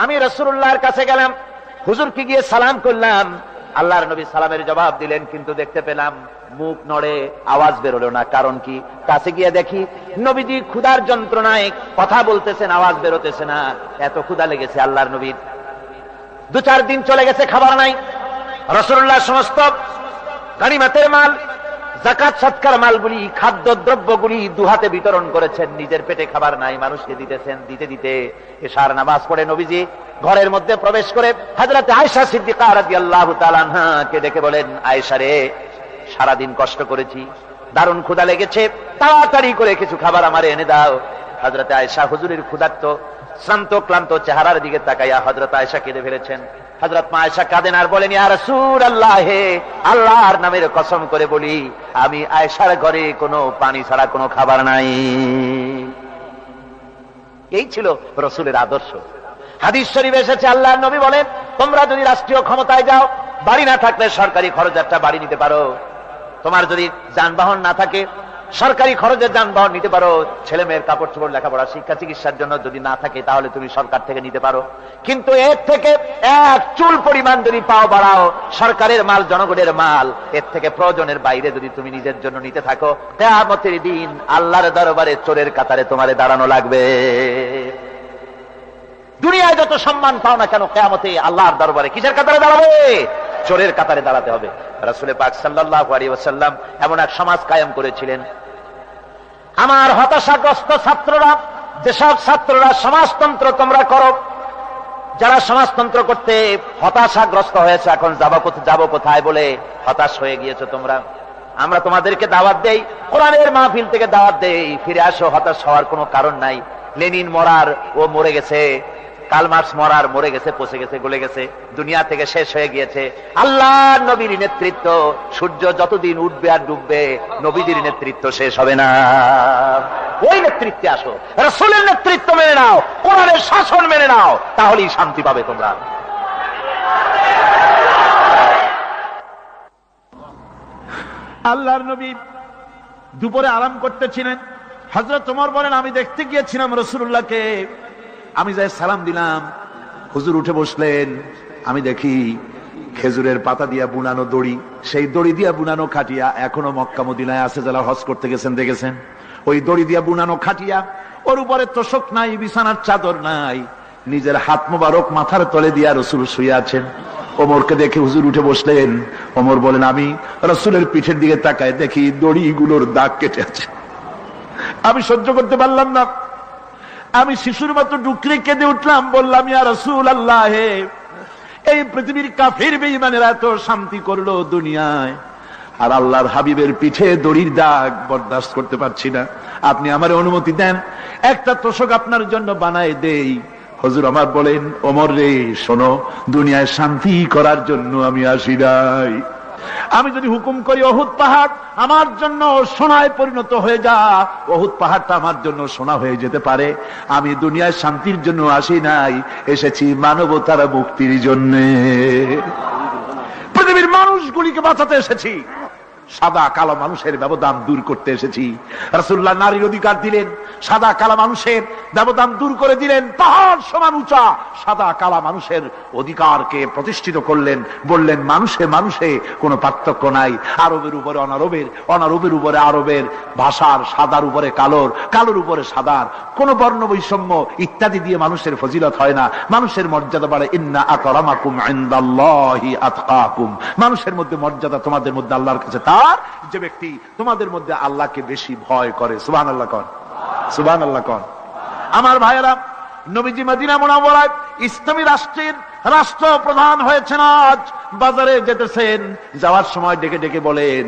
[SPEAKER 1] আমি রাসূলুল্লাহর কাছে গেলাম, হুজুরকে গিয়ে সালাম করলাম। আল্লাহর নবী সালামের জবাব দিলেন, কিন্তু দেখতে পেলাম মুখ নড়ে, আওয়াজ বেরোলো না। কারণ কি? কাছে গিয়ে দেখি নবীজি ক্ষুধার যন্ত্রণায় কথা বলতেছেন, আওয়াজ বেরোতেছে না। এত ক্ষুধা লেগেছে আল্লাহর নবীর। 2-4 দিন চলে গেছে, খাবার নাই। রাসূলুল্লাহ সমস্ত গনিমতের মাল, যাকাত সদকার মালগুলি, খাদ্য দ্রব্যগুলি দুহাতে বিতরণ করেছেন। নিজের পেটে খাবার নাই, মানুষকে দিতেছেন। দিতে দিতে এশার নামাজ পড়ে নবীজি ঘরের মধ্যে প্রবেশ করে হযরত আয়েশা সিদ্দিকা রাদিয়াল্লাহু তাআলা আনহাকে ডেকে বলেন, আয়েশা রে, সারাদিন কষ্ট করেছি, দারুণ ক্ষুধা লেগেছে, তাড়াতাড়ি করে কিছু খাবার আমারে এনে দাও। হযরত আয়েশা হুজুরের ক্ষুধার্ত শ্রান্ত ক্লান্ত চেহারার দিকে তাকাইয়া হযরত আয়েশা কেঁদে ফেলেছেন। হযরত মা আয়েশা কাঁদেন আর বলেন, ইয়া রাসূলুল্লাহ, আল্লাহর নামের কসম করে বলি, আমি আয়েশার ঘরে কোনো পানি ছাড়া কোনো খাবার নাই। এই ছিল রাসূলের আদর্শ। হাদিস শরীফে এসেছে, আল্লাহর নবী বলেন, তোমরা যদি রাষ্ট্রীয় ক্ষমতায় যাও, বাড়ি না থাকলে সরকারি খরচ একটা বাড়ি নিতে পারো। তোমার যদি যানবাহন না থাকে, সরকারি খরচের যানবাহন নিতে পারো। ছেলে মেয়ের কাপড় চোপড়, লেখাপড়া, শিক্ষা চিকিৎসার জন্য যদি না থাকে, তাহলে তুমি সরকার থেকে নিতে পারো। কিন্তু এর থেকে এক চুল পরিমাণ যদি পাও বাড়াও, সরকারের মাল জনগণের মাল, এর থেকে প্রয়োজনের বাইরে যদি তুমি নিজের জন্য নিতে থাকো, কিয়ামতের দিন আল্লাহর দরবারে চোরের কাতারে তোমারে দাঁড়ানো লাগবে। দুনিয়ায় যত সম্মান পাও না কেন, কিয়ামতে আল্লাহর দরবারে কিসের কাতারে দাঁড়াবে? চোরের কাতারে দাঁড়াতে হবে। রাসূল পাক সাল্লাল্লাহু আলাইহি ওয়াসাল্লাম এমন এক সমাজ কায়েম করেছিলেন। আমার হতাশাগ্রস্ত ছাত্ররা, যেসব ছাত্ররা সমাজতন্ত্র তোমরা করো, যারা সমাজতন্ত্র করতে হতাশাগ্রস্ত হয়েছে, এখন যাবো কোথায় বলে হতাশ হয়ে গিয়েছো তোমরা, আমরা তোমাদেরকে দাওয়াত দেই, কোরআনের মাহফিল থেকে দাওয়াত দেই, ফিরে আসো, হতাশ হওয়ার কোনো কারণ নাই। লেনিন মরার, ও মরে গেছে,
[SPEAKER 4] কালমার্স মরে গেছে, পচে গেছে, গলে গেছে, দুনিয়া থেকে শেষ হয়ে গিয়েছে। আল্লাহ নবীর নেতৃত্ব, সূর্য যতদিন উঠবে আর ডুববে, নবীদের নেতৃত্ব শেষ হবে না। ওই নেতৃত্বে আসো, রাসূলের নেতৃত্ব মেনে নাও, কোরআনের শাসন মেনে নাও, তাহলেই শান্তি পাবে তোমরা।
[SPEAKER 3] আল্লাহর নবী দুপুরে আরাম করতেছিলেন। হযরত ওমর বলেন, আমি দেখতে গিয়েছিলাম রাসূলুল্লাহকে, আমি যাই সালাম দিলাম, হুজুর উঠে বসলেন। আমি দেখি খেজুরের পাতা দিয়া বুনানো দড়ি, সেই দড়ি দিয়া বুনানো খাটিয়া এখনো মক্কা মদিনায় আছে, যারা হজ করতে গেছেন দেখেছেন। ওই দড়ি দিয়া বুনানো খাটিয়া, ওর উপরে তোশক নাই, বিছানার চাদর নাই, নিজের হাত মোবারক মাথার তলে দিয়া রাসূল শুয়ে আছেন। ওমরকে দেখে হুজুর উঠে বসলেন। ওমর বলেন, আমি রাসূলের পিঠের দিকে তাকায় দেখি দড়িগুলোর দাগ কেটে আছে। আমি সহ্য করতে পারলাম না, আমি শিশুর মতো ডুকরে কেঁদে উঠলাম, বললাম, ইয়া রাসূলুল্লাহ, এই পৃথিবীর কাফির বেঈমানেরা তো শান্তি করলো দুনিয়ায়, আর আল্লাহর হাবিবের পিঠে দড়ির দাগ বরদাস্ত করতে পারছি না, আপনি আমার অনুমতি দেন, একটা তোশক আপনার জন্য বানায় দেই। হুজুর আমার বলেন, ওমর রে শোনো, দুনিয়ায় শান্তি করার জন্য আমি আসি নাই। আমি যদি হুকুম করি উহুদ পাহাড় আমার জন্য সোনায় পরিণত হয়ে যা, উহুদ পাহাড়টা আমার জন্য সোনা হয়ে যেতে পারে। আমি দুনিয়ায় শান্তির জন্য আসি নাই, এসেছি মানবতার মুক্তির জন্য, পৃথিবীর মানুষগুলিকে বাঁচাতে এসেছি, সাদা কালো মানুষের ব্যবধান দূর করতে এসেছি। রাসূলুল্লাহ নারীর অধিকার দিলেন, সাদা কালো মানুষের ব্যবধান দূর করে দিলেন, পাহাড় সমান উঁচা সাদা কালো মানুষের অধিকারকে প্রতিষ্ঠিত করলেন, বললেন মানুষে মানুষে কোনো পার্থক্য নাই, আরবের উপরে অনারবের, অনারবের উপরে আরবের, ভাষার সাদার উপরে কালোর, কালোর উপরে সাদার, কোন বর্ণ বৈষম্য ইত্যাদি দিয়ে মানুষের ফজিলত হয় না, মানুষের মর্যাদা বাড়ে। ইন্না আকরামাকুম ইনদাল্লাহি আতকাকুম, মানুষের মধ্যে মর্যাদা তোমাদের মধ্যে আল্লাহর কাছে তার যে ব্যক্তি তোমাদের মধ্যে আল্লাহকে বেশি ভয় করে। সুবহানাল্লাহ কোন, সুবহানাল্লাহ কোন। আমার ভাইয়েরা, নবীজি মদিনা মুনাওয়ারায় ইসলামী রাষ্ট্রের রাষ্ট্রপ্রধান হয়েছেন। আজ বাজারে যেতেছেন, যাওয়ার সময় ডেকে ডেকে বলেন,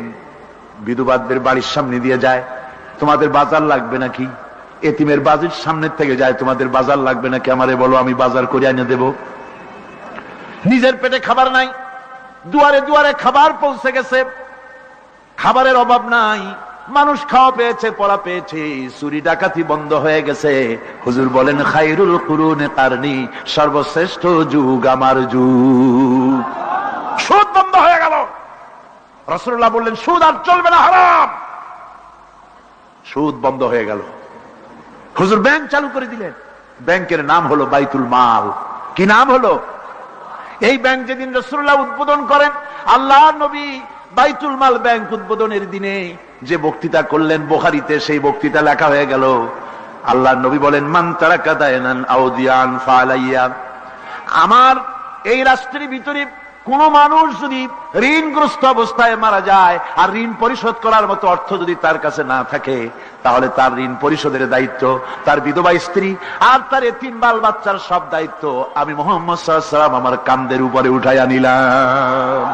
[SPEAKER 3] বিধবাদের বাড়ির সামনে দিয়ে যায়, তোমাদের বাজার লাগবে নাকি? এতিমের বাড়ির সামনে থেকে যায়, তোমাদের বাজার লাগবে নাকি? আমারে বলো, আমি বাজার করে এনে দেব। নিজের পেটে খাবার নাই, দুয়ারে দুয়ারে খাবার পৌঁছে গেছে, খাবারের অভাব নাই, মানুষ খাওয়া পেয়েছে, পড়া পেয়েছে, চুরি ডাকাতি বন্ধ হয়ে গেছে। হুজুর বলেন, খায়রুল কুরুনে কারনি, সর্বশ্রেষ্ঠ যুগ আমার যুগ। সুদ বন্ধ হয়ে গেল। রাসূলুল্লাহ বললেন, সুদ আর চলবে না, হারাম। সুদ বন্ধ হয়ে গেল। হুজুর ব্যাংক চালু করে দিলেন। ব্যাংকের নাম হলো বাইতুল মাল। কি নাম হলো? এই ব্যাংক যেদিন রাসূলুল্লাহ উদ্বোধন করেন, আল্লাহর নবী বাইতুল মাল ব্যাংক উদ্বোধনের দিনে যে বক্তৃতা করলেন, বুখারীতে সেই বক্তৃতা লেখা হয়ে গেল। আল্লাহর নবী বলেন, মান তারাকা দায়নান আও দিয়ান ফালাইয়া, আমার এই রাষ্ট্রের ভিতরে কোন মানুষ যদি ঋণগ্রস্ত অবস্থায় মারা যায় আর ঋণ পরিশোধ করার মতো অর্থ যদি তার কাছে না থাকে, তাহলে তার ঋণ পরিশোধের দায়িত্ব তার বিধবা স্ত্রী আর তার এতিম বাল বাচ্চার সব দায়িত্ব আমি মুহাম্মদ সাল্লাল্লাহু আলাইহি ওয়াসাল্লাম আমার কাঁধের উপরে উঠাইয়া নিলাম।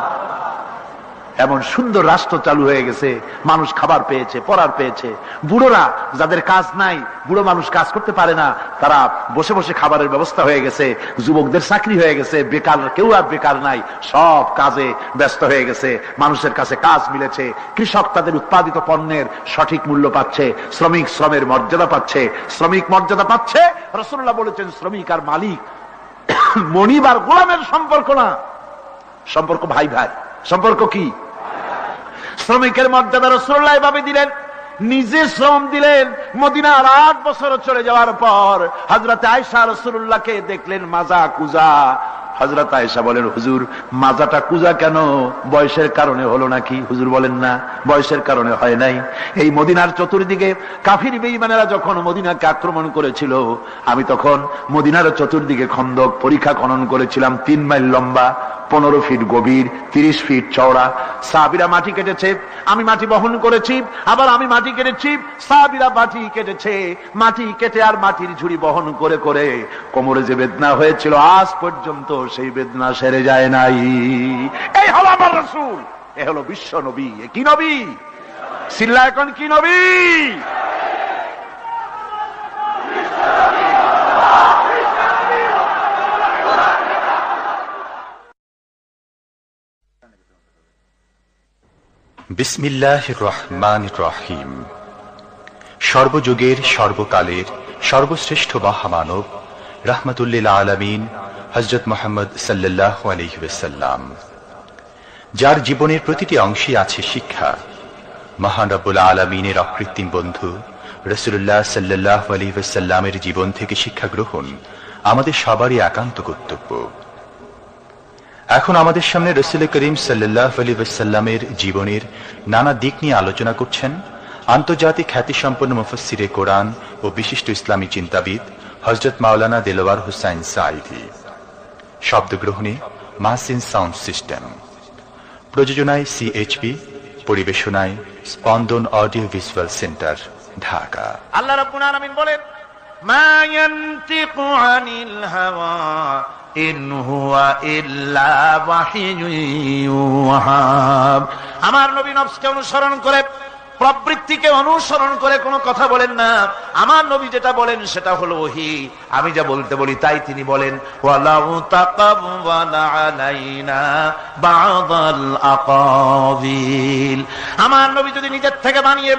[SPEAKER 3] এমন সুন্দর রাষ্ট্র চালু হয়ে গেছে, মানুষ খাবার পেয়েছে, পড়ার পেয়েছে। বুড়োরা, যাদের কাজ নাই, বুড়ো মানুষ কাজ করতে পারে না, তারা বসে বসে খাবারের ব্যবস্থা হয়ে গেছে। যুবকদের চাকরি হয়ে গেছে, বেকার কেউ আর বেকার নাই, সব কাজে ব্যস্ত হয়ে গেছে, মানুষের কাছে কাজ মিলেছে। কৃষক তাদের উৎপাদিত পণ্যের সঠিক মূল্য পাচ্ছে, শ্রমিক শ্রমের মর্যাদা পাচ্ছে, শ্রমিক মর্যাদা পাচ্ছে। রাসূলুল্লাহ বলেছেন, শ্রমিক আর মালিক মনিব আর গোলামের সম্পর্ক না, সম্পর্ক ভাই ভাই। সম্পর্ক কি? শ্রমিকের মর্যাদা রাসূলুল্লাহ এভাবে দিলেন, নিজে শ্রম দিলেন। মদিনার 8 বছর চলে যাওয়ার পর হযরত আয়েশা রাসূলুল্লাহকে দেখলেন মাজা কুজা। হযরত আয়েশা বলেন, হুজুর মাজাটা কুজা কেন? বয়সের কারণে হলো নাকি? হুজুর বলেন, না, বয়সের কারণে হয় নাই। এই মদিনার চতুর্দিকে কাফির বেঈমানেরা যখন মদিনাকে আক্রমণ করেছিল, আমি তখন মদিনার চতুর্দিকে খন্দক পরিখা খনন করেছিলাম, 3 মাইল লম্বা, 15 ফিট গভীর, 30 ফিট চওড়া। সাহাবীরা মাটি কেটেছে, আমি মাটি বহন করেছি, আবার আমি মাটি কেটেছি, সাহাবীরা মাটি কেটেছে। মাটি কেটে আর মাটির ঝুড়ি বহন করে করে কোমরে যে বেদনা হয়েছিল, আজ পর্যন্ত সেই বেদনা সেরে যায় নাই। এই হলো আমার রাসূল, এ হলো বিশ্ব নবী। এ কি নবী? সিল্লা এখন কি নবী?
[SPEAKER 2] বিসমিল্লাহির রহমানির রহিম। সর্বযুগের সর্বকালের সর্বশ্রেষ্ঠ মহামানব রাহমাতুল্লিল আলামিন হযরত মুহাম্মদ সাল্লাল্লাহু আলাইহি ওয়াসাল্লাম, যার জীবনের প্রতিটি অংশে আছে শিক্ষা, মহান রব্বুল আলামিনের অকৃত্রিম বন্ধু রাসূলুল্লাহ সাল্লাল্লাহু আলাইহি ওয়াসাল্লামের জীবন থেকে শিক্ষা গ্রহণ আমাদের সবারই একান্ত কর্তব্য। এখন আমাদের সামনে রাসূল করিম সাল্লাল্লাহু আলাইহি ওয়াসাল্লামের জীবনের নানা দিক নিয়ে আলোচনা করছেন আন্তর্জাতিক খ্যাতিসম্পন্ন মুফাসসিরে কোরআন ও বিশিষ্ট ইসলামী চিন্তাবিদ হযরত মাওলানা দেলোয়ার হোসাইন সাঈদী। শব্দগ্রহণে মাহসিন সাউন্ড সিস্টেম, প্রযোজনায় সিএইচপি, পরিবেশনায় স্পন্দন অডিও ভিজুয়াল সেন্টার, ঢাকা।
[SPEAKER 1] আল্লাহ রাব্বুল আলামিন বলেন, মা ইয়ানতিকু আনিল হাওয়া ইন হুয়া ইল্লা ওয়াহিয়ুন ইউহা। আমার নবী নফসকে অনুসরণ করে, প্রবৃত্তিকে অনুসরণ করে কোনো কথা বলেন না। আমার নবী যেটা বলেন সেটা হলো ওহী। আমি যা বলতে বলি তাই তিনি বলেন। ওয়ালাউ তাকাওয়ালা আলাইনা বা'দাল আকাবিল। আমার নবী যদি নিজের থেকে বানিয়ে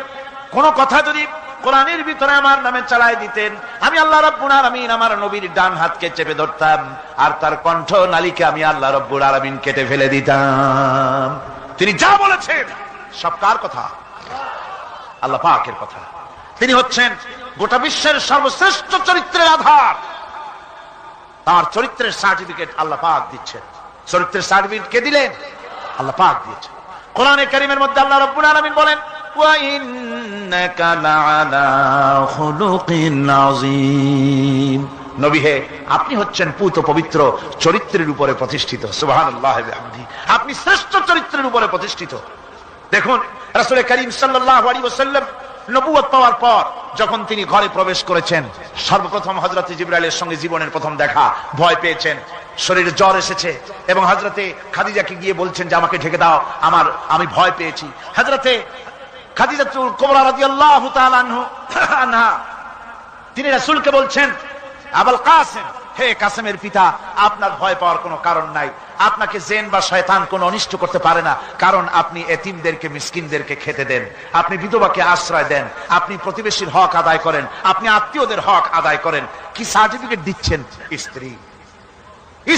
[SPEAKER 1] কোনো কথা যদি কোরআনের ভিতরে আমার নামে চালায় দিতেন, আমি আল্লাহ রাব্বুল আলামিন আমার নবীর ডান হাতকে চেপে ধরতাম, আর তার কণ্ঠ নালীকে আমি আল্লাহ রাব্বুল আলামিন কেটে ফেলে দিতাম। তিনি যা বলেছেন সব কার কথা? আল্লাহ পাকের কথা। তিনি হচ্ছেন গোটা বিশ্বের সর্বশ্রেষ্ঠ চরিত্রের আধার। তার চরিত্রের সার্টিফিকেট আল্লাহ পাক দিচ্ছেন। চরিত্রের সার্টিফিকেট কে দিলেন? আল্লাহ পাক দিয়েছেন। কোরআনে কারীমের মধ্যে আল্লাহ রাব্বুল আলামিন বলেন, ওয়া ইন্নাকা লাআলা খুলুকিন আযীম। নবী হে, আপনি হচ্ছেন পুত পবিত্র চরিত্রের উপরে প্রতিষ্ঠিত। সুবহানাল্লাহি ওয়া বিহামদিহি। আপনি শ্রেষ্ঠ চরিত্রের উপরে প্রতিষ্ঠিত। দেখুন, রাসূল করিম সাল্লাল্লাহু আলাইহি ওয়াসাল্লাম নবুয়ত পাওয়ার পর যখন তিনি ঘরে প্রবেশ করেছেন, সর্বপ্রথম হযরত জিবরাইলের সঙ্গে জীবনের প্রথম দেখা, ভয় পেয়েছেন, শরীরে জ্বর এসেছে এবং হযরতে খাদিজাকে গিয়ে বলছেন যে আমাকে ঢেকে দাও, আমি ভয় পেয়েছি। হযরতে খাদিজাতুল কুবরা রাদিয়াল্লাহু তাআলা আনহা তিনি রাসূলকে বলছেন, আবুল কাসেম, হে কাসেমের পিতা, আপনার ভয় পাওয়ার কোনো কারণ নাই। আপনাকে জিন বা শয়তান কোনো অনিষ্ট করতে পারে না, কারণ আপনি এতিমদেরকে, মিসকিনদেরকে খেতে দেন, আপনি বিধবাকে আশ্রয় দেন, আপনি প্রতিবেশীর হক আদায় করেন, আপনি আত্মীয়দের হক আদায় করেন। কি সার্টিফিকেট দিচ্ছেন? স্ত্রী।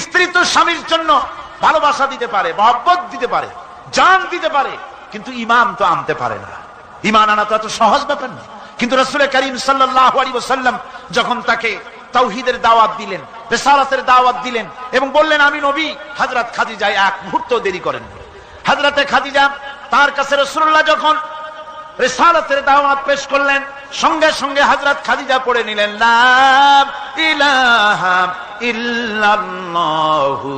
[SPEAKER 1] স্ত্রী তো স্বামীর জন্য ভালোবাসা দিতে পারে, মহব্বত দিতে পারে, জান দিতে পারে, কিন্তু ঈমান তো আনতে পারে না। ঈমান আনা তো এত সহজ ব্যাপার না। কিন্তু রাসূল করিম সাল্লাল্লাহু আলাইহি ওয়াসাল্লাম যখন তাকে তাওহীদের দাওয়াত দিলেন, রিসালাতের দাওয়াত দিলেন এবং বললেন আমি নবী, হযরত খাদিজা এক মুহূর্ত দেরি করেন। হযরতে খাদিজা তার কাছে রাসূলুল্লাহ যখন রিসালাতের দাওয়াত পেশ করলেন, সঙ্গে সঙ্গে হযরত খাদিজা পড়ে নিলেন, লা ইলাহা ইল্লাল্লাহু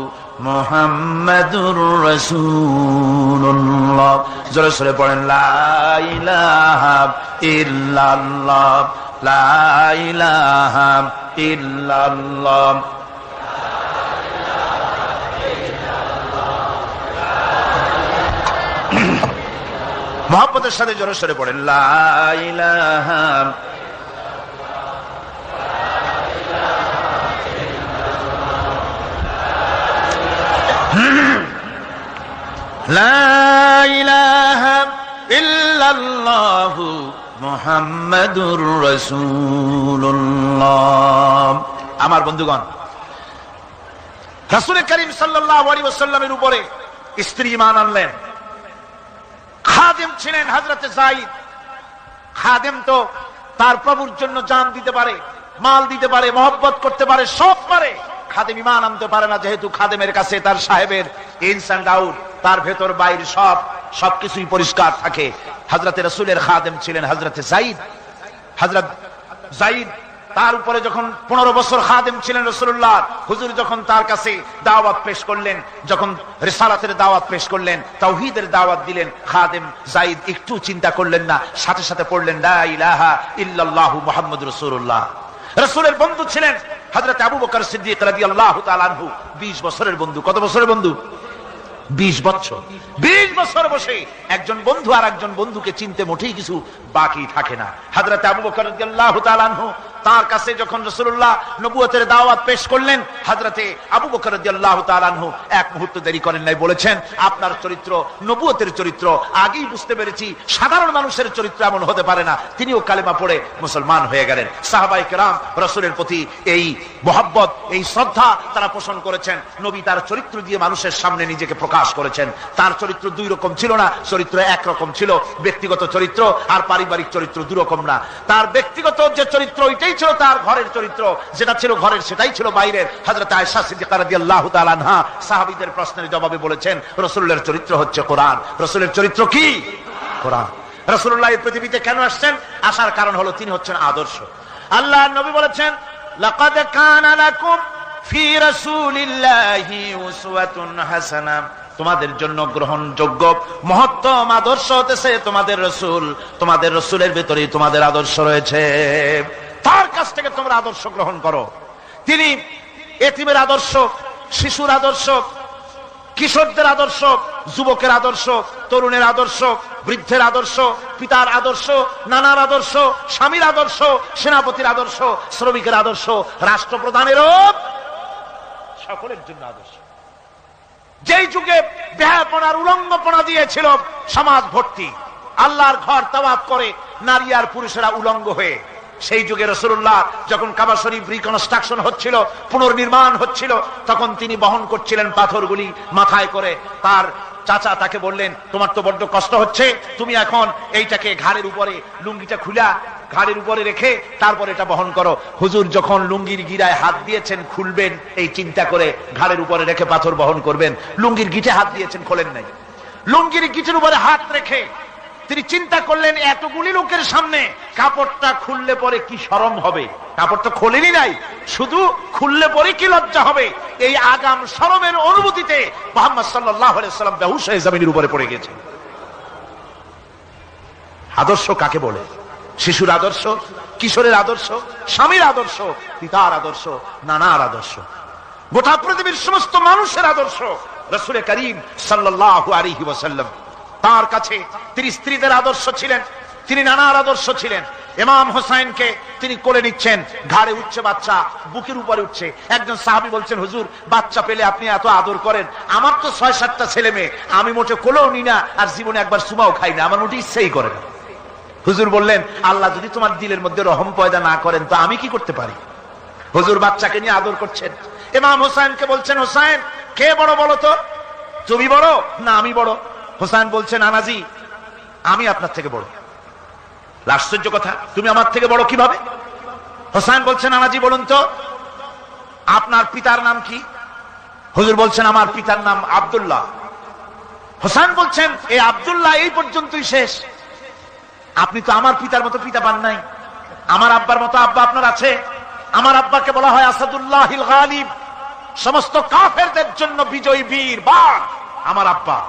[SPEAKER 1] মুহাম্মাদুর রাসূলুল্লাহ। জোরে জোরে পড়েন, লা ইলাহা ইল্লাল্লাহ, লা ইলাহা ইল্লাল্লাহ। মহব্বতের সাথে জোরে সরে পড়েন, লা ইলাহা লা ইলাহা ইল্লাল্লাহু মুহাম্মাদুর রাসূলুল্লাহ। আমার বন্ধুগণ, রাসূল করিম সাল্লাল্লাহু আলাইহি ওয়াসাল্লামের উপরে স্ত্রী ঈমান আনলেন। খাদেম ছিলেন হযরতে যায়েদ। খাদেম তো তার প্রভুর জন্য জান দিতে পারে, মাল দিতে পারে, মহব্বত করতে পারে, সব পারে। খাদেম ঈমান আনতে পারে না, যেহেতু খাদেমের কাছে তার সাহেবের ইনস এন্ড আউট, তার ভেতর বাইরে সবকিছুই পরিষ্কার থাকে। হযরতে রাসূলের খাদেম ছিলেন হযরতে যায়েদ। হযরত যায়েদ তার উপরে যখন 15 বছর খাদেম ছিলেন রাসূলুল্লাহ, হুজুর যখন তার কাছে দাওয়াত পেশ করলেন, যখন রিসালাতের দাওয়াত পেশ করলেন, তাওহীদের দাওয়াত দিলেন, খাদেম যায়েদ একটু চিন্তা করলেন না, সাথে সাথে পড়লেন লা ইলাহা ইল্লাল্লাহু মুহাম্মাদুর রাসূলুল্লাহ। রাসূলের বন্ধু ছিলেন হযরত আবু বকর সিদ্দিক রাদিয়াল্লাহু তাআলা আনহু। 20 বছরের বন্ধু। কত বছরের বন্ধু? 20 বছর। 20 বছর বসে একজন বন্ধু আর একজন বন্ধুকে চিনতে মোটেই কিছু বাকি থাকে না। হযরত আবু বকর রাদিয়াল্লাহু তাআলা আনহু তার কাছে যখন রাসূলুল্লাহ নবুয়তের দাওয়াত পেশ করলেন, হযরতে আবু বকর রাদিয়াল্লাহু তাআলা আনহু এক মুহূর্ত দেরি করেন নাই, বলেছেন আপনার চরিত্র নবুয়তের চরিত্র, আগেই বুঝতে পেরেছি সাধারণ মানুষের চরিত্র এমন হতে পারে না। তিনিও কালেমা পড়ে মুসলমান হয়ে গেলেন। সাহাবায়ে কেরাম রাসূলের প্রতি এই মহব্বত, এই শ্রদ্ধা তারা পোষণ করেছেন। নবী তার চরিত্র দিয়ে মানুষের সামনে নিজেকে প্রকাশ করেছেন। তার চরিত্র দুই রকম ছিল না, চরিত্র একরকম ছিল। ব্যক্তিগত চরিত্র আর পারিবারিক চরিত্র দুই রকম না। তার ব্যক্তিগত যে চরিত্র ওইটাই ছিল তার ঘরের চরিত্র, যেটা ছিল ঘরের সেটাই ছিল বাইরের। হযরত আয়েশা সিদ্দিকা রাদিয়াল্লাহু তাআলা আনহা সাহাবীদের প্রশ্নের জবাবে বলেছেন, রাসূলের চরিত্র হচ্ছে কোরআন। রাসূলের চরিত্র কি? কোরআন। রাসূলুল্লাহ এই পৃথিবীতে কেন আসছেন? আসার কারণ হলো তিনি হচ্ছেন আদর্শ। আল্লাহর নবী বলেছেন, লাকাদ কানা লাকুম ফি রাসূলিল্লাহি উসওয়াতুন হাসানাহ, তোমাদের জন্য গ্রহণযোগ্য মহত্তম আদর্শ হতেছে তোমাদের রাসূল। তোমাদের রাসূলের ভিতরেই তোমাদের আদর্শ রয়েছে। তার কাছ থেকে তোমরা আদর্শ গ্রহণ করো। তিনি এতিমের আদর্শ, শিশুর আদর্শ, কিশোরদের আদর্শ, যুবকের আদর্শ, তরুণের আদর্শ, বৃদ্ধের আদর্শ, পিতার আদর্শ, নানার আদর্শ, স্বামীর আদর্শ, সেনাপতির আদর্শ, শ্রমিকের আদর্শ, রাষ্ট্রপ্রধানেরও সকলের জন্য আদর্শ। যেই যুগে বেহাপনার উলঙ্গপনা দিয়েছিল সমাজ ভর্তি, আল্লাহর ঘর তাওয়াফ করে নারী আর পুরুষেরা উলঙ্গ হয়ে, সেই যুগে রাসূলুল্লাহ যখন কাবা শরীফ রিকনস্ট্রাকশন হচ্ছিল, পুনর্নির্মাণ হচ্ছিল, তখন তিনি বহন করছিলেন পাথরগুলি মাথায় করে। তার চাচা তাকে বললেন, তোমার তো বড্ড কষ্ট হচ্ছে, তুমি এখন এইটাকে ঘাড়ের উপরে, লুঙ্গিটা খুলা ঘাড়ের উপরে রেখে তারপর এটা বহন করো। হুজুর যখন লুঙ্গির গিরায় হাত দিয়েছেন খুলবেন এই চিন্তা করে ঘাড়ের উপরে রেখে পাথর বহন করবেন, লুঙ্গির গিটে হাত দিয়েছেন, খোলেন নাই। লুঙ্গির গিটের উপরে হাত রেখে তিনি চিন্তা করলেন, এতগুলি লোকের সামনে কাপড়টা খুললে পরে কি শরম হবে। কাপড়টা খোলেনি নাই, শুধু খুললে পরে কি লজ্জা হবে। এই আগাম শরমের অনুভূতিতে মুহাম্মদ সাল্লাল্লাহু আলাইহি ওয়াসাল্লাম বেহুশ হয়ে জমিনের উপরে পড়ে গেছেন। আদর্শ কাকে বলে? শিশুর আদর্শ, কিশোরের আদর্শ, স্বামীর আদর্শ, পিতার আদর্শ, নানার আদর্শ, গোটা পৃথিবীর সমস্ত মানুষের আদর্শ রাসূল করিম সাল্লাল্লাহু আলাইহি ওয়াসাল্লাম। তার কাছে তিনি স্ত্রীদের আদর্শ ছিলেন, তিনি নানার আদর্শ ছিলেন। ইমাম হোসাইনকে তিনি কোলে নিচ্ছেন, ঘাড়ে উঠছে বাচ্চা, বুকের উপরে উঠছে। একজন সাহাবী বলছেন, হুজুর বাচ্চা পেলে আপনি এত আদর করেন, আমার তো ৬-৭টা ছেলে মেয়ে, আমি মোটে কোলেও নি না, আর জীবনে একবার সুমাও খাই না, আমার মোটে ইচ্ছেই করে না। হুজুর বললেন, আল্লাহ যদি তোমার দিলের মধ্যে রহম পয়দা না করেন তো আমি কি করতে পারি? হুজুর বাচ্চাকে নিয়ে আদর করছেন। ইমাম হোসাইনকে বলছেন, হোসাইন কে বড় বলো তো, তুমি বড় না আমি বড়? হোসাইন বলছেন, আনাজি আমি আপনার থেকে বড়। আশ্চর্য কথা, তুমি আমার থেকে বড় কিভাবে? হোসাইন বলছেন, আনাজি বলুন তো আপনার পিতার নাম কি? হুজুর বলছেন, আমার পিতার নাম আব্দুল্লাহ। হোসাইন বলছেন, এই আব্দুল্লাহ এই পর্যন্তই শেষ, আপনি তো আমার পিতার মতো পিতা পান নাই, আমার আব্বার মতো আব্বা আপনার আছে। আমার আব্বাকে বলা হয় আসাদুল্লাহিল গালিব, সমস্ত কাফেরদের জন্য বিজয়ী বীর বাঘ আমার আব্বা।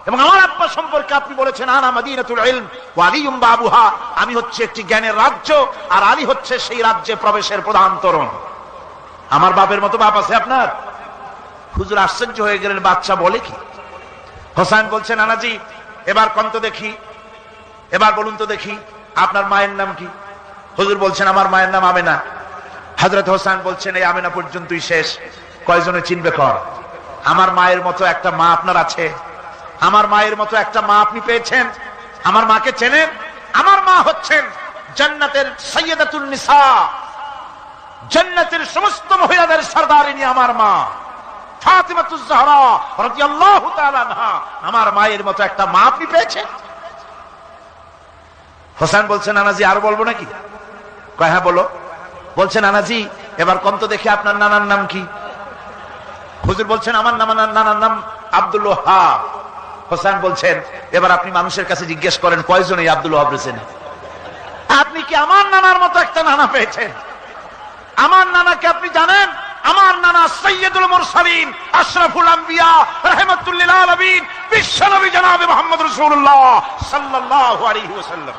[SPEAKER 1] এবং আমার আব্বা সম্পর্কে আপনি বলেছেন, আনা মাদিনাতুল ইলম ওয়া আলিয়ুম বাবুহা, আমি হচ্ছে একটি জ্ঞানের রাজ্য আর আলী হচ্ছে সেই রাজ্যে প্রবেশের প্রধান তোরণ। আমার বাপের মতো বাপ আছে আপনার? হুজুর আশ্চর্য হয়ে গেলেন, বাচ্চা বলে কি? হোসাইন বলছেন, আনাজি এবার কোন তো দেখি, এবার বলুন তো দেখি আপনার মায়ের নাম কি? হুজুর বলছেন, আমার মায়ের নাম আমেনা। হযরত হোসেন বলছেন, এই আমেনা পর্যন্তই শেষ, কয়জনে চিনবে কর? আমার মায়ের মতো একটা মা আপনার আছে? আমার মায়ের মতো একটা মা আপনি পেয়েছেন? আমার মাকে চেনেন? আমার মা হচ্ছেন জান্নাতের সাইয়্যিদাতুন নিসা, জান্নাতের সমস্ত মহিলাদের সরদারিনী আমার মা ফাতিমাতুজ জাহরা রাদিয়াল্লাহু তাআলা আনহা। আমার মায়ের মতো একটা মা আপনি পেয়েছেন? হোসেন বলছেন, আনাজি আরো বলবো নাকি? কয় হ্যাঁ বলো। বলছেন, আনাজি এবার কোন তো দেখি আপনার নানার নাম কি? হুজুর বলছেন, আমার নানার নাম আব্দুল ওয়াহাব। হোসেন বলছেন, এবার আপনি মানুষের কাছে জিজ্ঞেস করেন কয়জন এই আব্দুল ওয়াহাব রয়েছেন? আপনি কি আমার নানার মতো একটা নানা পেয়েছেন? আমার নানাকে আপনি জানেন? আমার নানা সাইয়্যিদুল মুরসালিন, আশরাফুল আম্বিয়া, রাহমাতুল লিল আলামিন, বিশ্বনবী জনাবে মুহাম্মদ রাসূলুল্লাহ সাল্লাল্লাহু আলাইহি ওয়াসাল্লাম।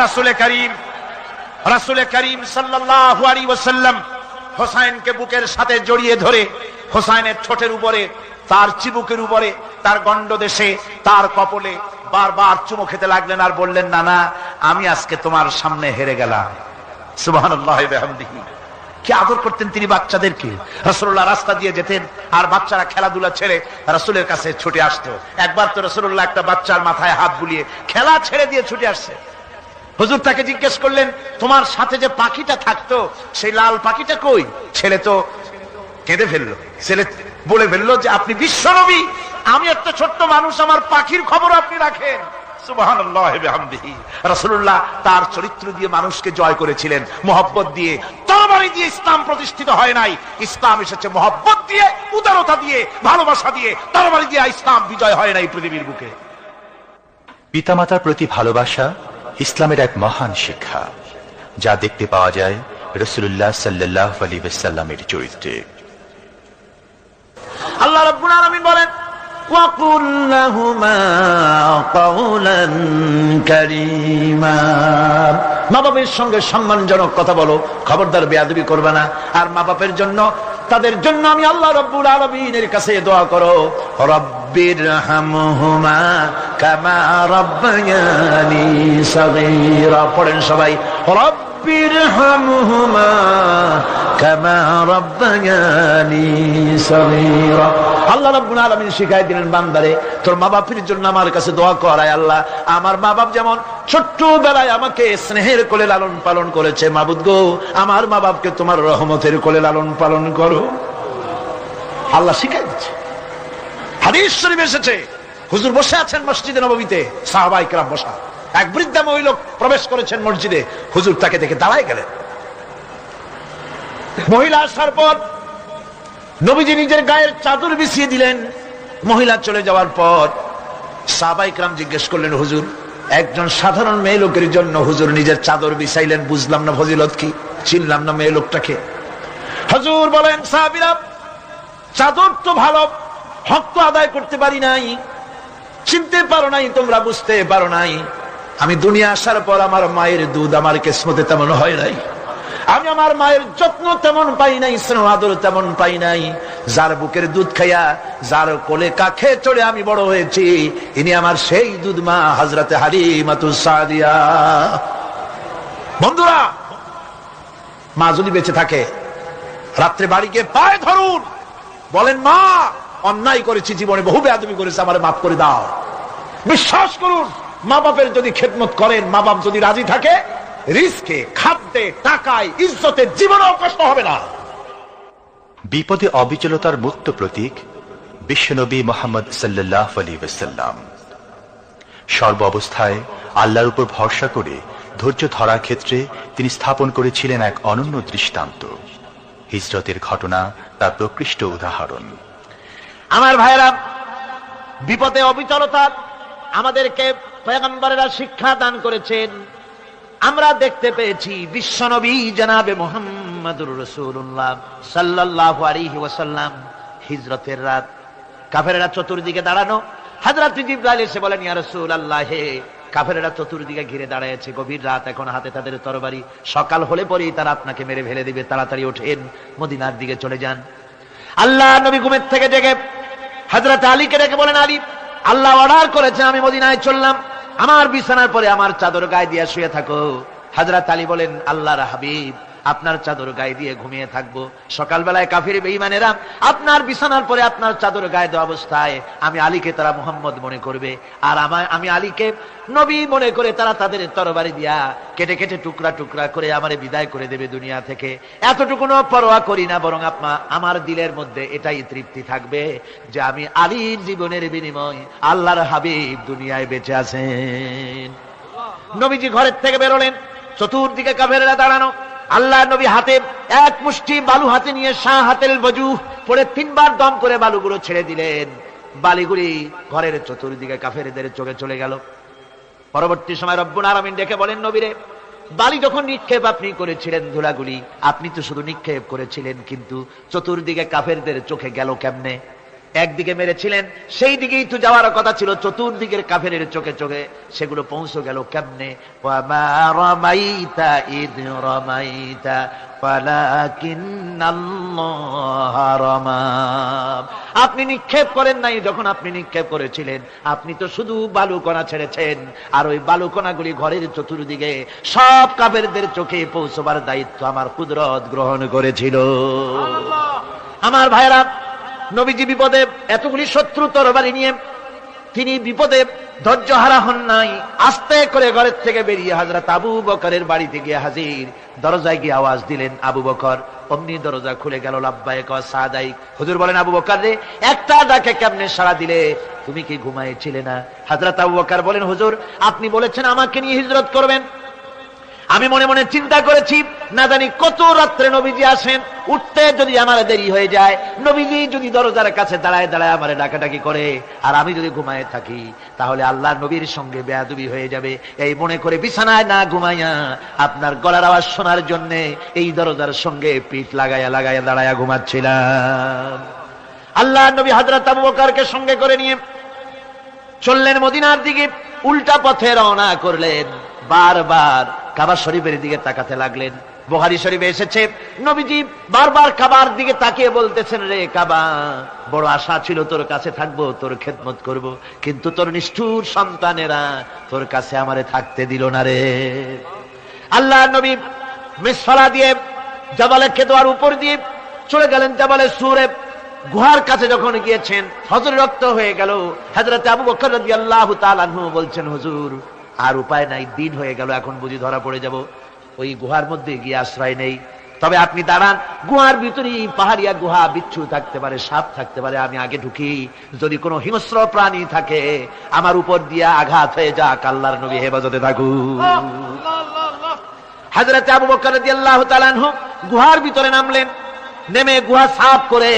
[SPEAKER 1] রাসূল করিম সাল্লাল্লাহু আলাইহি ওয়াসাল্লাম হোসাইনকে বুকের সাথে জড়িয়ে ধরে হোসাইনের ঠোঁটের উপরে, তার চিবুকের উপরে, তার গণ্ডদেশে, তার কপলে বারবার চুমো খেতে লাগলেন আর বললেন, না না, আমি আজকে তোমার সামনে হেরে গেলাম। সুবহানাল্লাহ ওয়া বিহামদিহি। কি আদর করতেন তিনি বাচ্চাদেরকে। রাসূলুল্লাহ রাস্তা দিয়ে যেতেন আর বাচ্চারা খেলাধুলা ছেড়ে রাসূলের কাছে ছুটে আসতো। একবার তো রাসূলুল্লাহ একটা বাচ্চার মাথায় হাত বুলিয়ে খেলা ছেড়ে দিয়ে ছুটে আসছে। হুজুর তাকে জিজ্ঞেস করলেন, তোমার সাথে যে পাখিটা থাকতো সেই লাল পাখিটা কই? ছেলে তো কেঁদে ফেললো। ছেলে বলে ফেললো যে আপনি বিশ্বনবী, আমি একটা ছোট্ট মানুষ, আমার পাখির খবর আপনি রাখেন। সুবহানাল্লাহ ওয়া বিহামদিহি। রাসূলুল্লাহ তার চরিত্র দিয়ে মানুষকে জয় করেছিলেন, মহব্বত দিয়ে। তরবারি দিয়ে ইসলাম প্রতিষ্ঠিত হয় নাই, ইসলাম এসেছে মহব্বত দিয়ে, উদারতা দিয়ে, ভালোবাসা দিয়ে। তরবারি দিয়ে ইসলাম বিজয় হয় নাই পৃথিবীর বুকে।
[SPEAKER 2] পিতামাতার প্রতি ভালোবাসা ইসলামের এক মহান শিক্ষা, যা দেখতে পাওয়া যায় রাসূলুল্লাহ সাল্লাল্লাহু আলাইহি ওয়াসাল্লামের চরিত্রে।
[SPEAKER 1] আল্লাহ রাব্বুল আলামিন বলেন,
[SPEAKER 3] وَقُلْ لَهُمَا قَوْلًا كَرِيمًا। মা বাবার সঙ্গে সম্মানজনক কথা বলো, খবরদার বেয়াদবি করবে না। আর মা বাবার জন্য, তাদের জন্য আমি আল্লাহ রাব্বুল আলামিনের কাছে দোয়া করো, রব্বিরহামহুমা কামা রাব্বায়ানি সাগীরা। পড়েন সবাই, রব্বিরহামহুমা কামা রাব্বায়ানি সাগীরা। আল্লাহ রাব্বুল আলামিন শিখাই দিলেন, বান্দারে তোর মা বাপের জন্য আমার কাছে দোয়া করায়। আল্লাহ, আমার মা বাপ যেমন ছোট্টবেলায় আমাকে স্নেহের কোলে লালন পালন করেছে, মাবুদ গো, আমার মা বাপকে তোমার রহমতের কোলে লালন পালন করো। আল্লাহ শিখাই দিচ্ছে। হাদিস শরীফ এসেছে, হুজুর বসে আছেন মসজিদে নববীতে, সাহাবায়ে কেরাম বসা। এক বৃদ্ধা মহিলা প্রবেশ করেছেন মসজিদে, হুজুর তাকে দেখে দাঁড়ায় গেলেন। মহিলা আসার পর নবীজি নিজের গায়ের চাদর বিছিয়ে দিলেন। মহিলা চলে যাওয়ার পর সাহাবায়ে কেরাম জিজ্ঞেস করলেন, হুজুর, একজন সাধারণ মেয়ে লোকের জন্য হুজুর নিজের চাদর বিছাইলেন, বুঝলাম না ফজিলত কি, চিনলাম না মেয়ে লোকটাকে। হুজুর বলেন, সাহাবীরা, চাদর তো ভালো, হক তো আদায় করতে পারি নাই, চিনতে পারো নাই, তোমরা বুঝতে পারো নাই। আমি দুনিয়া আসার পর আমার মায়ের দুধ আমার কিসমতে তেমন হয় নাই, আমি আমার মায়ের যত্ন তেমন পাই নাই, স্নেহ আদর তেমন পাই নাই। যার বুকের দুধ খাইয়া, যার কোলে কাখে চড়ে আমি বড় হয়েছি, ইনি আমার সেই দুধ মা হযরতে হালিমাতুস সাদিয়া। বন্ধুরা, মা যদি বেঁচে থাকে, রাত্রে বাড়ি গিয়ে পায়ে ধরুন, বলেন, মা অন্যায় করেছি, জীবনে বহু বেয়াদবি করেছি, আমারে মাফ করে দাও। বিশ্বাস করুন, মা বাপের যদি খেদমত করেন, মা বাপ যদি রাজি থাকে, রিজকে, খাদ্যে, টাকায়, ইজ্জতে জীবনেও কষ্ট হবে না।
[SPEAKER 2] বিপদে অবিচলতার মুক্ত প্রতীক বিশ্বনবী মুহাম্মদ সাল্লাল্লাহু আলাইহি ওয়াসাল্লাম। সর্ব অবস্থায় আল্লাহর উপর ভরসা করে ধৈর্য ধরার ক্ষেত্রে তিনি স্থাপন করেছিলেন এক অনন্য দৃষ্টান্ত। হিজরতের ঘটনা তার প্রকৃষ্ট উদাহরণ।
[SPEAKER 1] আমার ভাইরা, বিপদে অবিচলতা আমাদেরকে পয়গম্বরেরা শিক্ষা দান করেছেন। আমরা দেখতে পেয়েছি বিশ্বনবী জনাবে মুহাম্মদুর রাসূলুল্লাহ সাল্লাল্লাহু আলাইহি ওয়াসাল্লাম হিজরতের রাত, কাফেররা চতুর্দিকে দাঁড়ানো। হযরত জিবরাইল এসে বলেন, ইয়া রাসূলুল্লাহ, হে কাফেররা চতুর্দিকে ঘিরে দাঁড়িয়েছে, গভীর রাত, এখন হাতে তাদের তরবারি, সকাল হলে পরেই তারা আপনাকে মেরে ফেলে দিবে, তাড়াতাড়ি ওঠেন, মদিনার দিকে চলে যান। আল্লাহ নবী ঘুমের থেকে জেগে হযরত আলীকে ডেকে বলেন, আলী, আল্লাহ অর্ডার করেছেন আমি মদিনায় চললাম, আমার বিছানার পরে আমার চাদর গায়ে দিয়ে শুয়ে থাকো। হযরত আলী বলেন, আল্লাহর হাবিব, আপনার চাদর গায়ে দিয়ে ঘুমিয়ে থাকবো, সকালবেলায় কাফির বেঈমানেরা আপনার বিছানার পরে আপনার চাদর গায়ে দেওয়া অবস্থায় আমি আলীকে তারা মুহাম্মদ মনে করবে, আর আমি আলীকে নবী মনে করে তারা তাদের তরবারি দিয়া কেটে কেটে টুকরা টুকরা করে আমারে বিদায় করে দেবে দুনিয়া থেকে। এতটুকুনো পরোয়া করি না, বরং আমার দিলের মধ্যে এটাই তৃপ্তি থাকবে যে আমি আলীর জীবনের বিনিময় আল্লাহর হাবিব দুনিয়ায় বেঁচে আছেন। নবীজি ঘরের থেকে বেরোলেন, চতুর্দিকে কাফেররা দাঁড়ানো। আল্লাহ নবী হাতে এক মুষ্টি বালু হাতে নিয়ে শাহাতেল ওযু পড়ে 3 বার দম করে বালুগুলো ছেড়ে দিলেন। বালিগুলি ঘরের চতুর্দিকে কাফেরদের চোখে চলে গেল। পরবর্তী সময় রব্বুল আলামিন ডেকে বলেন, নবীরে, বালি যখন নিক্ষেপ আপনি করেছিলেন, ধুলাগুলি আপনি তো শুধু নিক্ষেপ করেছিলেন, কিন্তু চতুর্দিকে কাফেরদের চোখে গেল কেমনে? একদিকে মেরেছিলেন, সেই দিকেই তো যাওয়ার কথা ছিল, চতুর্দিকের কাফেরের চোখে চোখে সেগুলো পৌঁছে গেল কেমনে? ওয়ামা রামাইতা ইদ রামাইতা ওয়ালাকিন্নাল্লাহা রামা। আপনি নিক্ষেপ করেন নাই, যখন আপনি নিক্ষেপ করেছিলেন আপনি তো শুধু বালুকণা ছেড়েছেন, আর ওই বালুকণাগুলি ঘরের চতুর্দিকে সব কাফেরদের চোখে পৌঁছবার দায়িত্ব আমার কুদরত গ্রহণ করেছিল। আমার ভাইরা, নবীজি বিপদে, এতগুলি শত্রু তরবারি নিয়ে তিনি বিপদে ধৈর্য হারা হন নাই। আস্তে করে ঘরের থেকে বেরিয়ে হযরত আবু বকরের বাড়িতে গিয়ে হাজির। দরজায় গিয়ে আওয়াজ দিলেন আবু বকর, অমনি দরজা খুলে গেল। লাব্বাইক ওয়া সাদাইক। হুজুর বলেন, আবু বকর রে, একটা ডাকে কেমনে সাড়া দিলে? তুমি কি ঘুমাইছিলে না? হযরত আবু বকর বলেন, হুজুর আপনি বলেছেন আমাকে নিয়ে হিজরত করবেন, আমি মনে মনে চিন্তা করেছি না জানি কত রাত্রে নবীজি আসেন, উঠতে যদি আমার দেরি হয়ে যায়, নবীজি যদি দরজার কাছে দাঁড়ায় দাঁড়ায় আমার ডাকাডাকি করে, আর আমি যদি ঘুমায় থাকি, তাহলে আল্লাহ নবীর সঙ্গে বেয়াদবি হয়ে যাবে। এই মনে করে বিছানায় না ঘুমাইয়া আপনার গলার আওয়াজ শোনার জন্য এই দরজার সঙ্গে পিঠ লাগাইয়া লাগাইয়া দাঁড়াইয়া ঘুমাচ্ছিলাম। আল্লাহ নবী হযরত আবু বকরকে সঙ্গে করে নিয়ে চললেন মদিনার দিকে। উল্টা পথে রওনা করলেন। বারবার কাবা শরীফের দিকে তাকাতে লাগলেন। বুখারী শরীফে এসেছে, নবীজি বারবার কাবার দিকে তাকিয়ে বলতেছেন, রে কাবা, বড় আশা ছিল তোর কাছে থাকবো, তোর খেদমত করব, কিন্তু তোর নিষ্ঠুর সন্তানেরা তোর কাছে আমারে থাকতে দিল না রে। আল্লাহ নবী মিসফালা দিয়ে জাবালে কেদোয়ার উপর দিয়ে চলে গেলেন জাবালে সুরে। গুহার কাছে যখন গিয়েছেন, হযরত রক্ত হয়ে গেল। হযরত আবু বকর রাদিয়াল্লাহু তাআলা আনহু বলছেন, হুজুর আর উপায় নাই, দিন হয়ে গেল, এখন বুঝি ধরা পড়ে যাব, ওই গুহার মধ্যে গিয়ে আশ্রয় নেই। তবে আপনি দাঁড়ান, গুহার ভিতরে পাহাড়িয়া গুহা, বিচ্ছু থাকতে পারে, সাপ থাকতে পারে, আমি আগে ঢুকি, যদি কোনো হিংস্র প্রাণী থাকে আমার উপর দিয়া আঘাত হয়ে যাক, আল্লাহর নবী হেফাজতে থাকুক। হযরত আবু বকর রাদিয়াল্লাহু তাআলা আনহু গুহার ভিতরে নামলেন। নেমে গুহা সাফ করে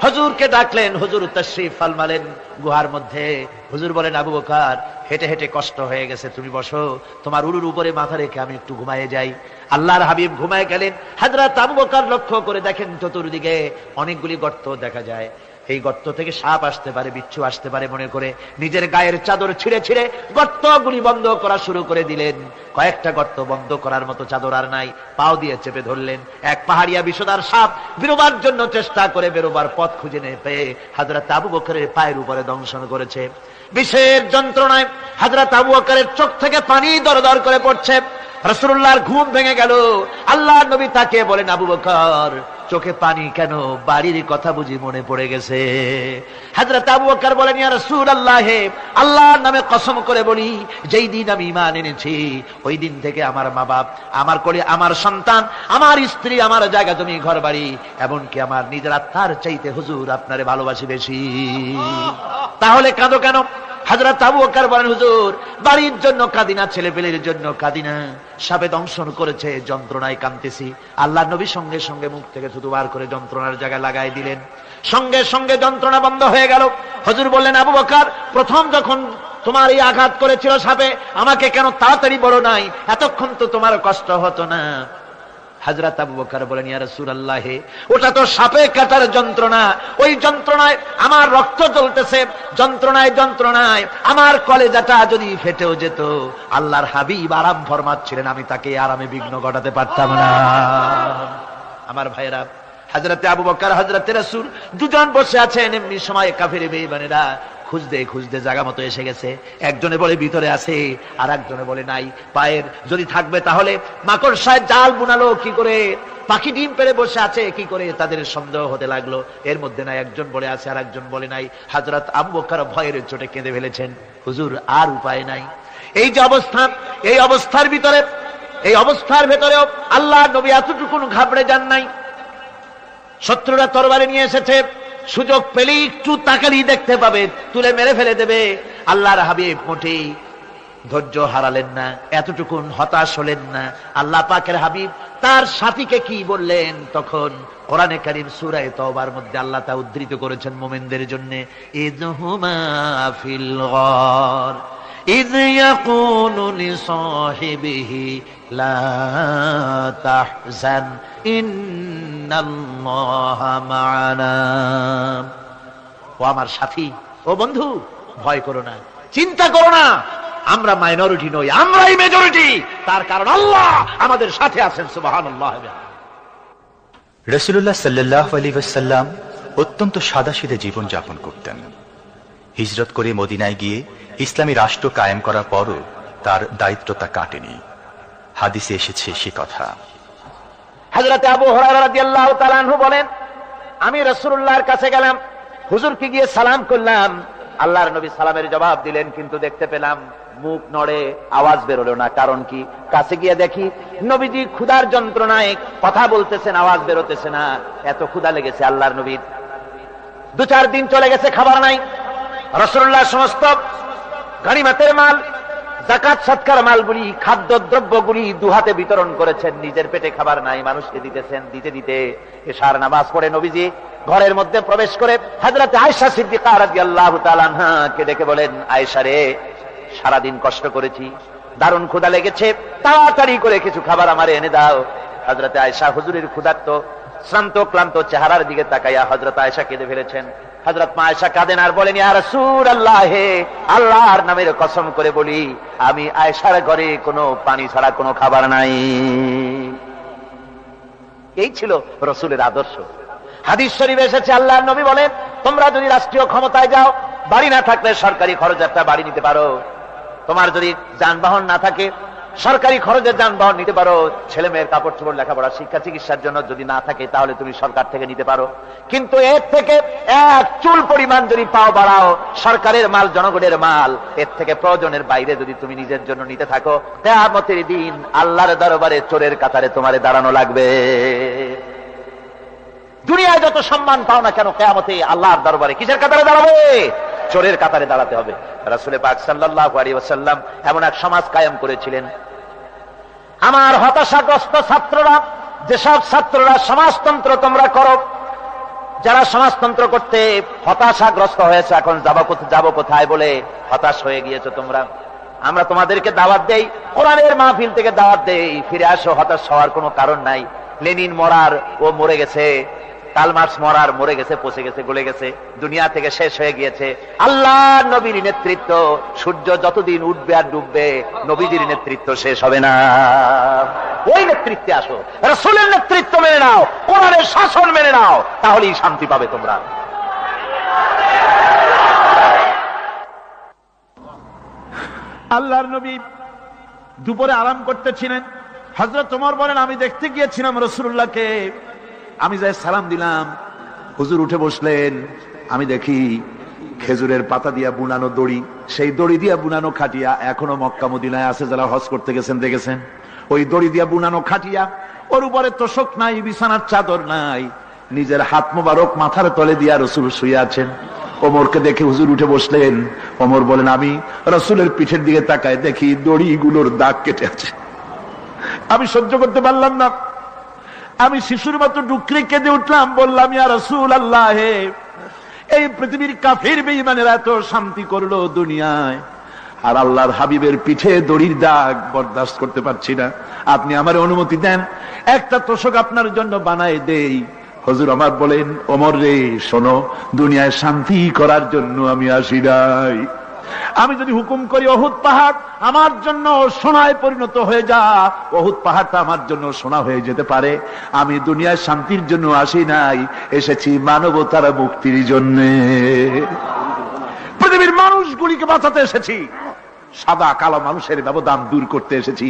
[SPEAKER 1] হুজুরকে ডাকলেন। হুজুর তাশরীফ ফরমালেন গুহার মধ্যে। হুজুর বলেন, আবু বকর হেঁটে হেঁটে কষ্ট হয়ে গেছে, তুমি বসো, তোমার উরুর উপরে মাথা রেখে আমি একটু ঘুমায়ে যাই। আল্লাহর হাবিব ঘুমায় গেলেন। হযরত আবু বকর লক্ষ্য করে দেখেন চতুর্দিকে অনেকগুলি গর্ত দেখা যায়। এই গর্ত থেকে সাপ আসতে পারে, বিচ্ছু আসতে পারে মনে করে নিজের গায়ের চাদর ছিঁড়ে ছিঁড়ে গর্তগুলি বন্ধ করা শুরু করে দিলেন। কয়েকটা গর্ত বন্ধ করার মতো চাদর আর নাই, পাও দিয়ে চেপে ধরলেন। এক পাহাড়িয়া বিষধর সাপ বেরোবার জন্য চেষ্টা করে বেরোবার পথ খুঁজে নিয়ে পেয়ে হযরত আবু বকরের পায়ের উপরে দংশন করেছে। বিষের যন্ত্রণায় হযরত আবু বকরের চোখ থেকে পানি দরদর করে পড়ছে। রাসূলুল্লাহর ঘুম ভেঙে গেল। আল্লাহর নবী তাকে বলেন, আবু বকর চোখে পানি কেন? বাড়ির কথা বুঝি মনে পড়ে গেছে? হযরত আবু বকর বলেন, ইয়া রাসূলুল্লাহ, আল্লাহর নামে কসম করে বলি, যেই দিন আমি ঈমান এনেছি ওই দিন থেকে আমার মা বাপ, আমার কোলে আমার সন্তান, আমার স্ত্রী, আমার জায়গা জমি ঘর বাড়ি, এমনকি আমার নিজের আত্মার চাইতে হুজুর আপনারে ভালোবাসি বেশি। তাহলে কাঁদো কেন? হযরত আবু বকর বলেন, হুজুর বাড়ির জন্য কাঁদিনা, ছেলে পেলের জন্য কাঁদিনা, সাপে দংশন করেছে, যন্ত্রণায় কাঁদতেছি। আল্লাহ নবী সঙ্গে সঙ্গে মুখ থেকে থুতু বার করে যন্ত্রণার জায়গায় লাগাই দিলেন। সঙ্গে সঙ্গে যন্ত্রণা বন্ধ হয়ে গেল। হুজুর বললেন, আবু বকর প্রথম যখন তোমার এই আঘাত করেছিল সাপে, আমাকে কেন তাড়াতাড়ি বলো নাই? এতক্ষণ তো তোমার কষ্ট হতো না। হযরত আবু বকর বলেন, ইয়া রাসূলুল্লাহ, ওটা তো সাপে কাটার যন্ত্রণা, ওই যন্ত্রণায় আমার রক্ত জ্বলতেছে, যন্ত্রণায় যন্ত্রণায় আমার কলেজাটা যদি ফেটেও যেত, আল্লাহর হাবিব আরাম ফরমাচ্ছিলেন, আমি তাকে আরামে বিঘ্ন ঘটাতে পারতাম না। আমার ভাইরা, হযরত আবু বকর হযরত রাসূল দুজন বসে আছেন। এমনি সময় কাফের বেঈমানেরা খুঁজতে খুঁজতে জায়গা মতো এসে গেছে। একজনে বলে ভিতরে আছে, আর একজনে বলে নাই। পায়ের যদি থাকবে তাহলে মাকড়সায় জাল বুনালো কি করে, পাখি ডিম পেড়ে বসে আছে কি করে, তাদের সন্দেহ হতে লাগলো। এর মধ্যে নাই একজন বলে আছে আর একজন বলে নাই। হযরত আবু বকর ভয়ের চোটে কেঁদে ফেলেছেন। হুজুর আর উপায় নাই। এই যে অবস্থা, এই অবস্থার ভিতরে, এই অবস্থার ভেতরেও আল্লাহ নবী এতটুকু ঘাবড়ে যান নাই। শত্রুরা তরবারি নিয়ে এসেছে, সুযোগ পেলেই একটু তাকালেই দেখতে পাবে, তুলে মেরে ফেলে দেবে। আল্লাহর হাবিব মোটেই ধৈর্য হারালেন না, এতটুকু হতাশ হলেন না। আল্লাহ পাকের হাবিব তার সাথীকে কি বললেন? তখন কোরআনে কারীম সূরা তাওবার মধ্যে আল্লাহ তা উদ্ধৃত করেছেন মুমিনদের জন্য, ইযহুমা ফিল গার إذ يقول لصاحبه لا تحزن إن الله معنا আমার সাথী, ও বন্ধু, ভয় করো না, চিন্তা করো না, আমরা মাইনরিটি নই, আমরাই মেজরিটি। তার কারণ আল্লাহ আমাদের সাথে আছেন। সুবহানাল্লাহ।
[SPEAKER 2] রাসূলুল্লাহ সাল্লাল্লাহু আলাইহি ওয়াসাল্লাম অত্যন্ত সাদাসিধে জীবন যাপন করতেন। হিজরত করে মদিনায় গিয়ে ইসলামী রাষ্ট্র কায়েম করার পরও তার দায়িত্বটা কাটেনি। হাদিসে এসেছে সে কথা।
[SPEAKER 4] হযরতে আবু হুরায়রা রাদিয়াল্লাহু তাআলা আনহু বলেন, আমি রাসূলুল্লাহর কাছে গেলাম, হুজুরকে গিয়ে সালাম করলাম। আল্লাহর নবী সালামের জবাব দিলেন, কিন্তু দেখতে পেলাম মুখ নড়ে, আওয়াজ বেরোলো না। কারণ কি? কাছে গিয়ে দেখি নবীজি ক্ষুধার যন্ত্রণায় কথা বলতেছেন, আওয়াজ বেরোতেছে না। এত ক্ষুধা লেগেছে আল্লাহর নবীর। 2-4 দিন চলে গেছে, খাবার নাই। রাসূলুল্লাহ সমস্ত গনিমতের মাল, যাকাত সদকার মালগুলি, খাদ্য দ্রব্যগুলি দুহাতে বিতরণ করেছেন। নিজের পেটে খাবার নাই, মানুষকে দিতেছেন। দিতে দিতে এশার নামাজ পড়ে নবীজি ঘরের মধ্যে প্রবেশ করে হযরত আয়েশা সিদ্দিকা রাদিয়াল্লাহু তাআলা আনহাকে ডেকে বলেন, আয়েশা রে, সারাদিন কষ্ট করেছি, দারুণ ক্ষুধা লেগেছে, তাড়াতাড়ি করে কিছু খাবার আমারে এনে দাও। হযরত আয়েশা হুজুরের ক্ষুধার্ত শ্রান্ত ক্লান্ত চেহারার দিকে তাকাইয়া হযরত আয়েশা কেঁদে ফেলেছেন। হযরত মা আয়েশা কাঁদেন আর বলেন, ইয়া রাসূলুল্লাহ, হে আল্লাহর নামের কসম করে বলি, আমি আয়েশার ঘরে কোনো পানি ছাড়া কোনো খাবার নাই। এই ছিল রাসূলের আদর্শ। হাদিস শরীফে এসেছে, আল্লাহর নবী বলেন, তোমরা যদি রাষ্ট্রীয় ক্ষমতায় যাও, বাড়ি না থাকলে সরকারি খরচ একটা বাড়ি নিতে পারো। তোমার যদি যানবাহন না থাকে, সরকারি খরচের যানবাহন নিতে পারো। ছেলে মেয়ের কাপড় চোপড়, লেখাপড়া, শিক্ষা চিকিৎসার জন্য যদি না থাকে, তাহলে তুমি সরকার থেকে নিতে পারো। কিন্তু এর থেকে এক চুল পরিমাণ যদি পাও বাড়াও, সরকারের মাল জনগণের মাল, এর থেকে প্রয়োজনের বাইরে যদি তুমি নিজের জন্য নিতে থাকো, কিয়ামতের দিন আল্লাহর দরবারে চোরের কাতারে তোমারে দাঁড়ানো লাগবে। দুনিয়ায় যত সম্মান পাও না কেন, কিয়ামতে আল্লাহর দরবারে কিসের কাতারে দাঁড়াবে? চোরের কাতারে দাঁড়াতে হবে। রাসূল পাক সাল্লাল্লাহু আলাইহি ওয়াসাল্লাম এমন এক সমাজ কায়েম করেছিলেন। আমার হতাশাগ্রস্ত ছাত্ররা, যেসব ছাত্ররা সমাজতন্ত্র তোমরা করো, যারা সমাজতন্ত্র করতে হতাশাগ্রস্ত হয়েছে, এখন যাব কোথায় বলে হতাশ হয়ে গিয়েছো তোমরা, আমরা তোমাদেরকে দাওয়াত দেই, কোরআনের মাহফিল থেকে দাওয়াত দেই, ফিরে আসো। হতাশ হওয়ার কোনো কারণ নাই। লেনিন মরার, ও মরে গেছে। কার্ল মার্কস মরার, মরে গেছে, পচে গেছে, গলে গেছে, দুনিয়া থেকে শেষ হয়ে গিয়েছে। আল্লাহর নবীর নেতৃত্ব, সূর্য যতদিন উঠবে আর ডুববে, নবীজির নেতৃত্ব শেষ হবে না। ওই নেতৃত্বে আসো, রাসূলের নেতৃত্ব মেনে নাও, কোরআনের শাসন মেনে নাও, তাহলেই শান্তি পাবে তোমরা।
[SPEAKER 3] আল্লাহর নবী দুপুরে আরাম করতেছিলেন। হযরত ওমর বলেন, আমি দেখতে গিয়েছিলাম রাসূলুল্লাহকে, আমি যাই সালাম দিলাম, হুজুর উঠে বসলেন। আমি দেখি খেজুরের পাতা দিয়া বুনানো দড়ি, সেই দড়ি দিয়া বুনানো খাটিয়া, এখনো মক্কা মদিনায় আছে, যারা হজ করতে গেছেন দেখেছেন, ওই দড়ি দিয়া বুনানো খাটিয়া, ওর উপরে তোশক নাই, বিছানার চাদর নাই, নিজের হাত মোবারক মাথার তলে দিয়া রাসূল শুয়ে আছেন। ওমরকে দেখে হুজুর উঠে বসলেন। ওমর বলেন, আমি রাসূলের পিঠের দিকে তাকায় দেখি দড়িগুলোর দাগ কেটে আছে। আমি সহ্য করতে পারলাম না, আমি শিশুর মতো ডুকরে কেঁদে উঠলাম, বললাম, ইয়া রাসূলুল্লাহ, এই পৃথিবীর কাফির বেঈমানেরা এত শান্তি করলো দুনিয়ায়, আর আল্লাহর হাবিবের পিঠে দড়ির দাগ বরদাস্ত করতে পারছি না, আপনি আমার অনুমতি দেন, একটা তোশক আপনার জন্য বানায় দেই। হুজুর আমার বলেন, ওমর রে, শোনো, দুনিয়ায় শান্তি করার জন্য আমি আসি নাই। আমি যদি হুকুম করি উহুদ পাহাড় আমার জন্য সোনায় পরিণত হয়ে যা, উহুদ পাহাড়টা আমার জন্য সোনা হয়ে যেতে পারে। আমি দুনিয়ার শান্তির জন্য আসি নাই, এসেছি মানবতার মুক্তির জন্য, পৃথিবীর মানুষগুলিকে বাঁচাতে এসেছি, সাদা কালো মানুষের ব্যবধান দূর করতে এসেছি।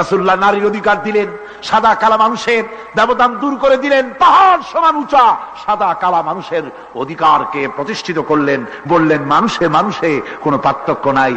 [SPEAKER 3] রাসূলুল্লাহ নারীর অধিকার দিলেন, সাদা কালা মানুষের ব্যবধান দূর করে দিলেন, পাহাড় সমান উঁচা সাদা কালা মানুষের অধিকারকে প্রতিষ্ঠিত করলেন, বললেন মানুষে মানুষে কোনো পার্থক্য নাই।